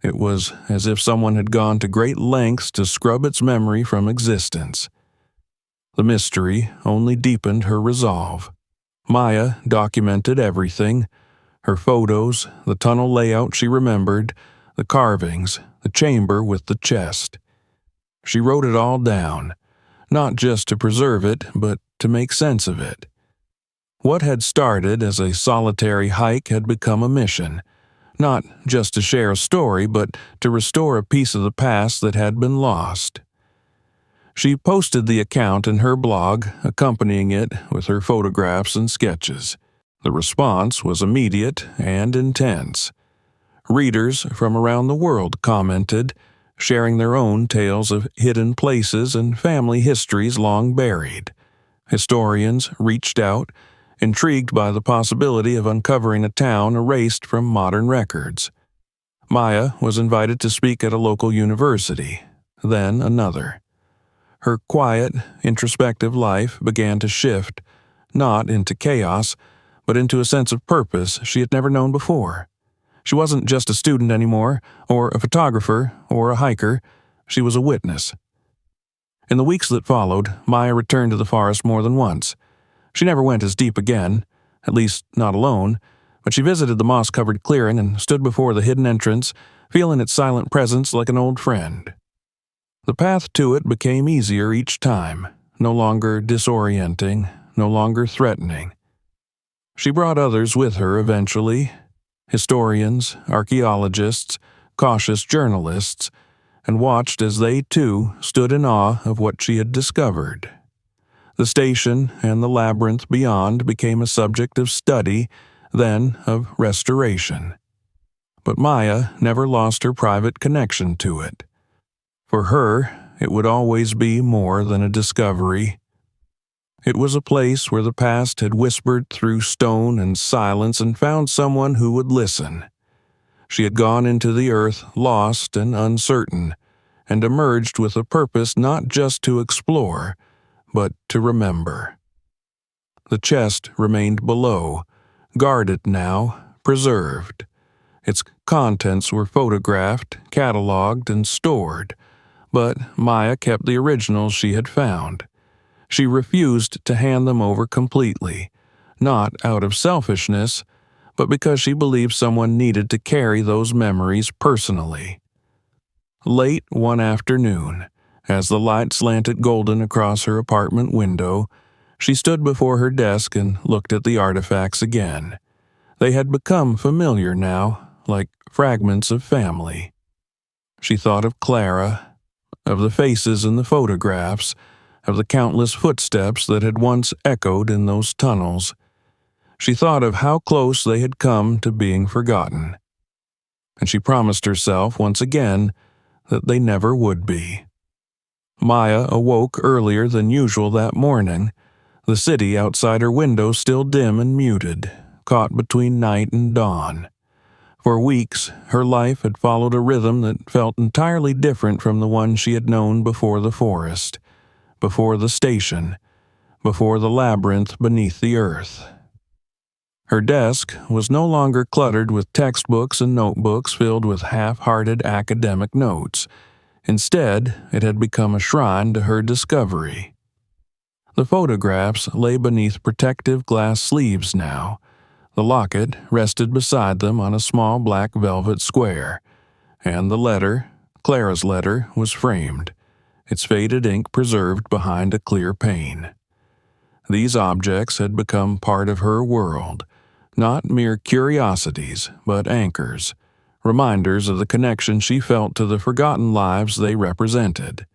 It was as if someone had gone to great lengths to scrub its memory from existence. The mystery only deepened her resolve. Maya documented everything: her photos, the tunnel layout she remembered, the carvings, the chamber with the chest. She wrote it all down, not just to preserve it, but to make sense of it. What had started as a solitary hike had become a mission, not just to share a story, but to restore a piece of the past that had been lost. She posted the account in her blog, accompanying it with her photographs and sketches. The response was immediate and intense. Readers from around the world commented, sharing their own tales of hidden places and family histories long buried. Historians reached out, intrigued by the possibility of uncovering a town erased from modern records. Maya was invited to speak at a local university, then another. Her quiet, introspective life began to shift, not into chaos, but into a sense of purpose she had never known before. She wasn't just a student anymore, or a photographer, or a hiker. She was a witness. In the weeks that followed, Maya returned to the forest more than once. She never went as deep again, at least not alone, but she visited the moss-covered clearing and stood before the hidden entrance, feeling its silent presence like an old friend. The path to it became easier each time, no longer disorienting, no longer threatening. She brought others with her eventually: historians, archaeologists, cautious journalists, and watched as they too stood in awe of what she had discovered. The station and the labyrinth beyond became a subject of study, then of restoration. But Maya never lost her private connection to it. For her, it would always be more than a discovery. It was a place where the past had whispered through stone and silence and found someone who would listen. She had gone into the earth lost and uncertain, and emerged with a purpose not just to explore, but to remember. The chest remained below, guarded now, preserved. Its contents were photographed, catalogued, and stored, but Maya kept the originals she had found. She refused to hand them over completely, not out of selfishness, but because she believed someone needed to carry those memories personally. Late one afternoon, as the light slanted golden across her apartment window, she stood before her desk and looked at the artifacts again. They had become familiar now, like fragments of family. She thought of Clara, of the faces in the photographs, of the countless footsteps that had once echoed in those tunnels. She thought of how close they had come to being forgotten. And she promised herself once again that they never would be. Maya awoke earlier than usual that morning, the city outside her window still dim and muted, caught between night and dawn. For weeks, her life had followed a rhythm that felt entirely different from the one she had known before the forest, before the station, before the labyrinth beneath the earth. Her desk was no longer cluttered with textbooks and notebooks filled with half-hearted academic notes. Instead, it had become a shrine to her discovery. The photographs lay beneath protective glass sleeves now. The locket rested beside them on a small black velvet square, and the letter, Clara's letter, was framed, its faded ink preserved behind a clear pane. These objects had become part of her world, not mere curiosities, but anchors, reminders of the connection she felt to the forgotten lives they represented.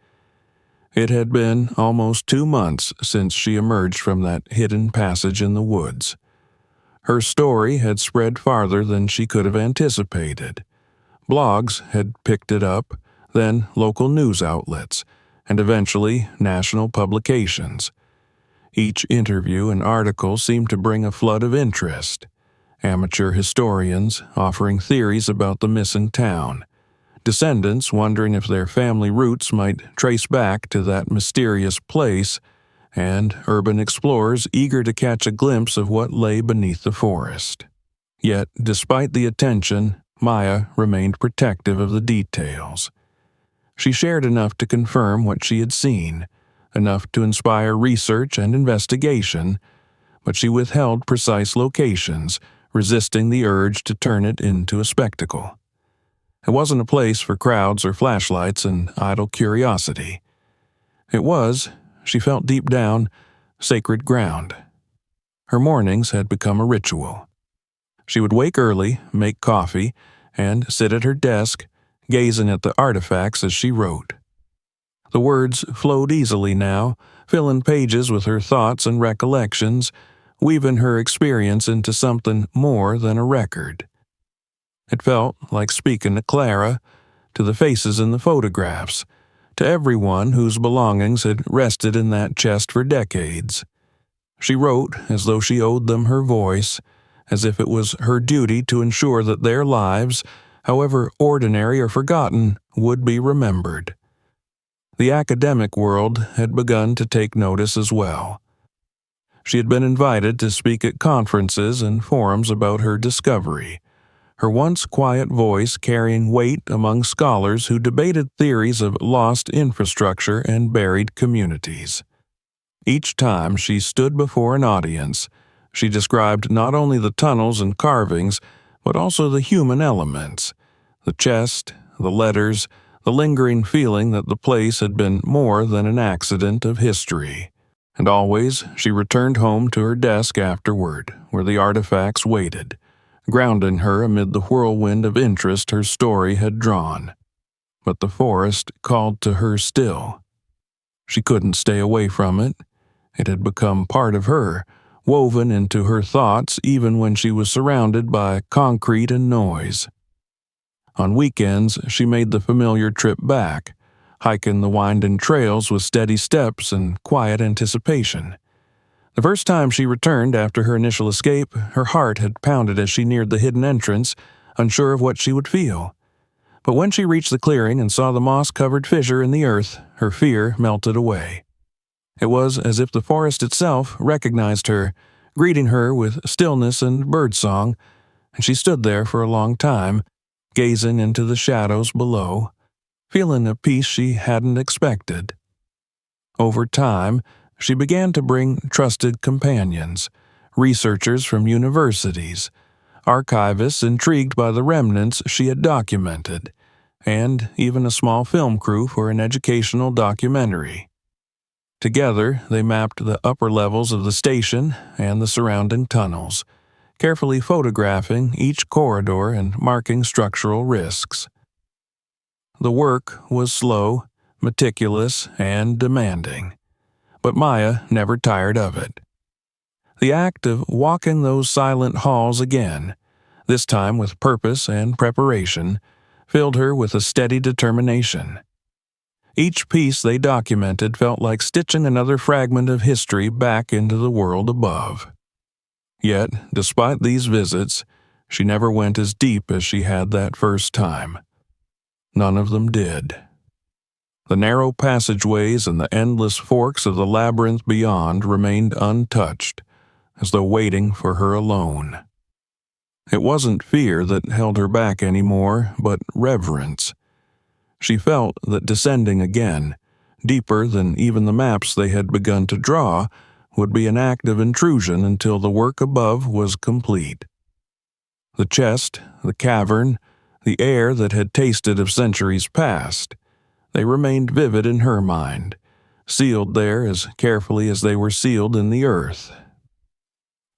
It had been almost 2 months since she emerged from that hidden passage in the woods. Her story had spread farther than she could have anticipated. Blogs had picked it up, then local news outlets, and eventually national publications. Each interview and article seemed to bring a flood of interest. Amateur historians offering theories about the missing town, descendants wondering if their family roots might trace back to that mysterious place, and urban explorers eager to catch a glimpse of what lay beneath the forest. Yet, despite the attention, Maya remained protective of the details. She shared enough to confirm what she had seen, enough to inspire research and investigation, but she withheld precise locations, resisting the urge to turn it into a spectacle. It wasn't a place for crowds or flashlights and idle curiosity. It was, she felt deep down, sacred ground. Her mornings had become a ritual. She would wake early, make coffee, and sit at her desk, gazing at the artifacts as she wrote. The words flowed easily now, filling pages with her thoughts and recollections, weaving her experience into something more than a record. It felt like speaking to Clara, to the faces in the photographs, to everyone whose belongings had rested in that chest for decades. She wrote as though she owed them her voice, as if it was her duty to ensure that their lives, however ordinary or forgotten, would be remembered. The academic world had begun to take notice as well. She had been invited to speak at conferences and forums about her discovery, her once quiet voice carrying weight among scholars who debated theories of lost infrastructure and buried communities. Each time she stood before an audience, she described not only the tunnels and carvings, but also the human elements, the chest, the letters, the lingering feeling that the place had been more than an accident of history. And always she returned home to her desk afterward, where the artifacts waited, grounding her amid the whirlwind of interest her story had drawn. But the forest called to her still. She couldn't stay away from it. It had become part of her, woven into her thoughts even when she was surrounded by concrete and noise. On weekends, she made the familiar trip back, hiking the winding trails with steady steps and quiet anticipation. The first time she returned after her initial escape, her heart had pounded as she neared the hidden entrance, unsure of what she would feel. But when she reached the clearing and saw the moss-covered fissure in the earth, her fear melted away. It was as if the forest itself recognized her, greeting her with stillness and birdsong, and she stood there for a long time, gazing into the shadows below, feeling a peace she hadn't expected. Over time, she began to bring trusted companions, researchers from universities, archivists intrigued by the remnants she had documented, and even a small film crew for an educational documentary. Together, they mapped the upper levels of the station and the surrounding tunnels, carefully photographing each corridor and marking structural risks. The work was slow, meticulous, and demanding, but Maya never tired of it. The act of walking those silent halls again, this time with purpose and preparation, filled her with a steady determination. Each piece they documented felt like stitching another fragment of history back into the world above. Yet, despite these visits, she never went as deep as she had that first time. None of them did. The narrow passageways and the endless forks of the labyrinth beyond remained untouched, as though waiting for her alone. It wasn't fear that held her back anymore, but reverence. She felt that descending again, deeper than even the maps they had begun to draw, would be an act of intrusion until the work above was complete. The chest, the cavern, the air that had tasted of centuries past, they remained vivid in her mind, sealed there as carefully as they were sealed in the earth.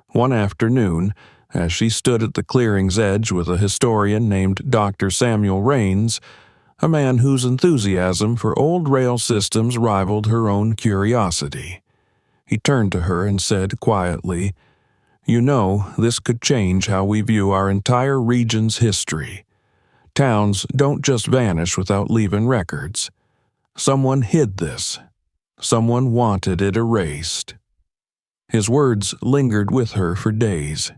One afternoon, as she stood at the clearing's edge with a historian named Dr. Samuel Raines, a man whose enthusiasm for old rail systems rivaled her own curiosity, he turned to her and said quietly, "You know, this could change how we view our entire region's history. Towns don't just vanish without leaving records. Someone hid this. Someone wanted it erased." His words lingered with her for days.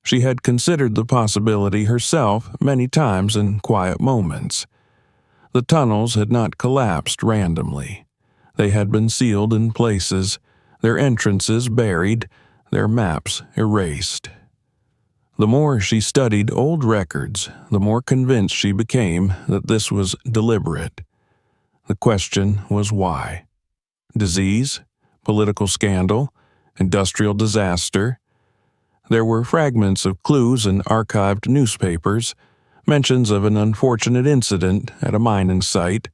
She had considered the possibility herself many times in quiet moments. The tunnels had not collapsed randomly. They had been sealed in places, their entrances buried, their maps erased. The more she studied old records, the more convinced she became that this was deliberate. The question was why? Disease? Political scandal? Industrial disaster? There were fragments of clues in archived newspapers, mentions of an unfortunate incident at a mining site,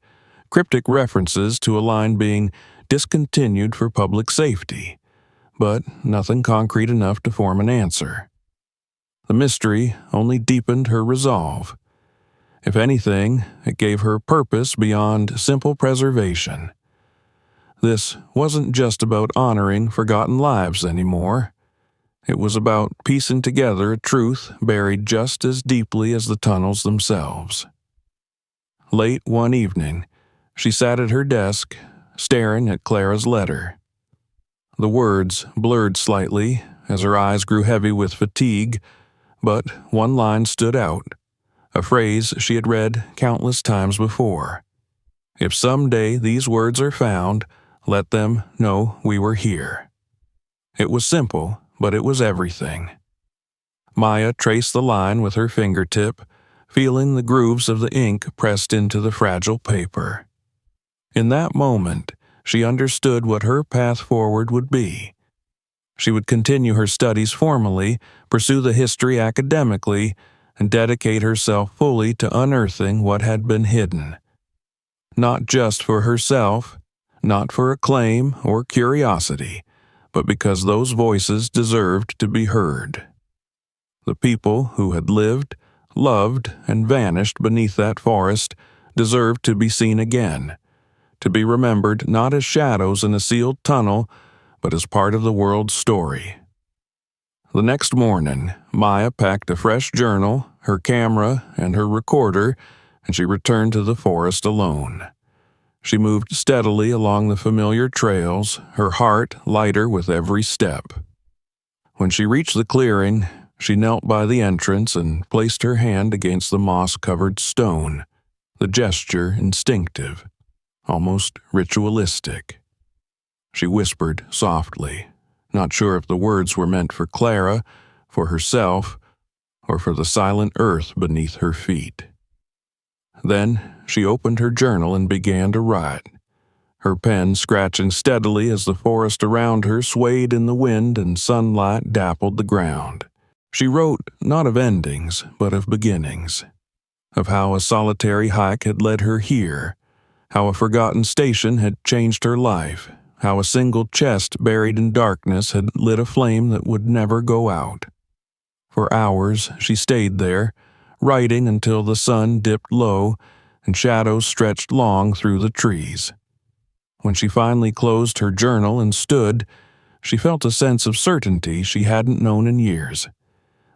cryptic references to a line being discontinued for public safety, but nothing concrete enough to form an answer. The mystery only deepened her resolve. If anything, it gave her purpose beyond simple preservation. This wasn't just about honoring forgotten lives anymore. It was about piecing together a truth buried just as deeply as the tunnels themselves. Late one evening, she sat at her desk, staring at Clara's letter. The words blurred slightly as her eyes grew heavy with fatigue, but one line stood out, a phrase she had read countless times before. If someday these words are found, let them know we were here. It was simple, but it was everything. Maya traced the line with her fingertip, feeling the grooves of the ink pressed into the fragile paper. In that moment, she understood what her path forward would be. She would continue her studies formally, pursue the history academically, and dedicate herself fully to unearthing what had been hidden. Not just for herself, not for acclaim or curiosity, but because those voices deserved to be heard. The people who had lived, loved, and vanished beneath that forest deserved to be seen again, to be remembered not as shadows in a sealed tunnel, but as part of the world's story. The next morning, Maya packed a fresh journal, her camera, and her recorder, and she returned to the forest alone. She moved steadily along the familiar trails, her heart lighter with every step. When she reached the clearing, she knelt by the entrance and placed her hand against the moss-covered stone, the gesture instinctive, almost ritualistic. She whispered softly, not sure if the words were meant for Clara, for herself, or for the silent earth beneath her feet. Then she opened her journal and began to write, her pen scratching steadily as the forest around her swayed in the wind and sunlight dappled the ground. She wrote not of endings, but of beginnings, of how a solitary hike had led her here, how a forgotten station had changed her life, how a single chest buried in darkness had lit a flame that would never go out. For hours she stayed there, writing until the sun dipped low and shadows stretched long through the trees. When she finally closed her journal and stood, she felt a sense of certainty she hadn't known in years.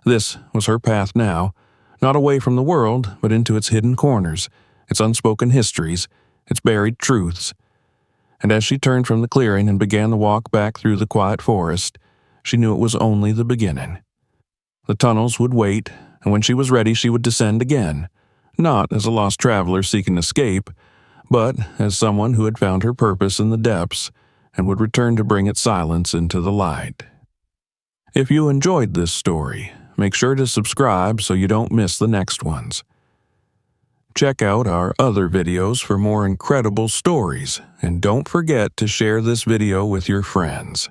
This was her path now, not away from the world, but into its hidden corners, its unspoken histories, its buried truths. And as she turned from the clearing and began the walk back through the quiet forest, she knew it was only the beginning. The tunnels would wait, and when she was ready she would descend again, not as a lost traveler seeking escape, but as someone who had found her purpose in the depths and would return to bring its silence into the light. If you enjoyed this story, make sure to subscribe so you don't miss the next ones. Check out our other videos for more incredible stories, and don't forget to share this video with your friends.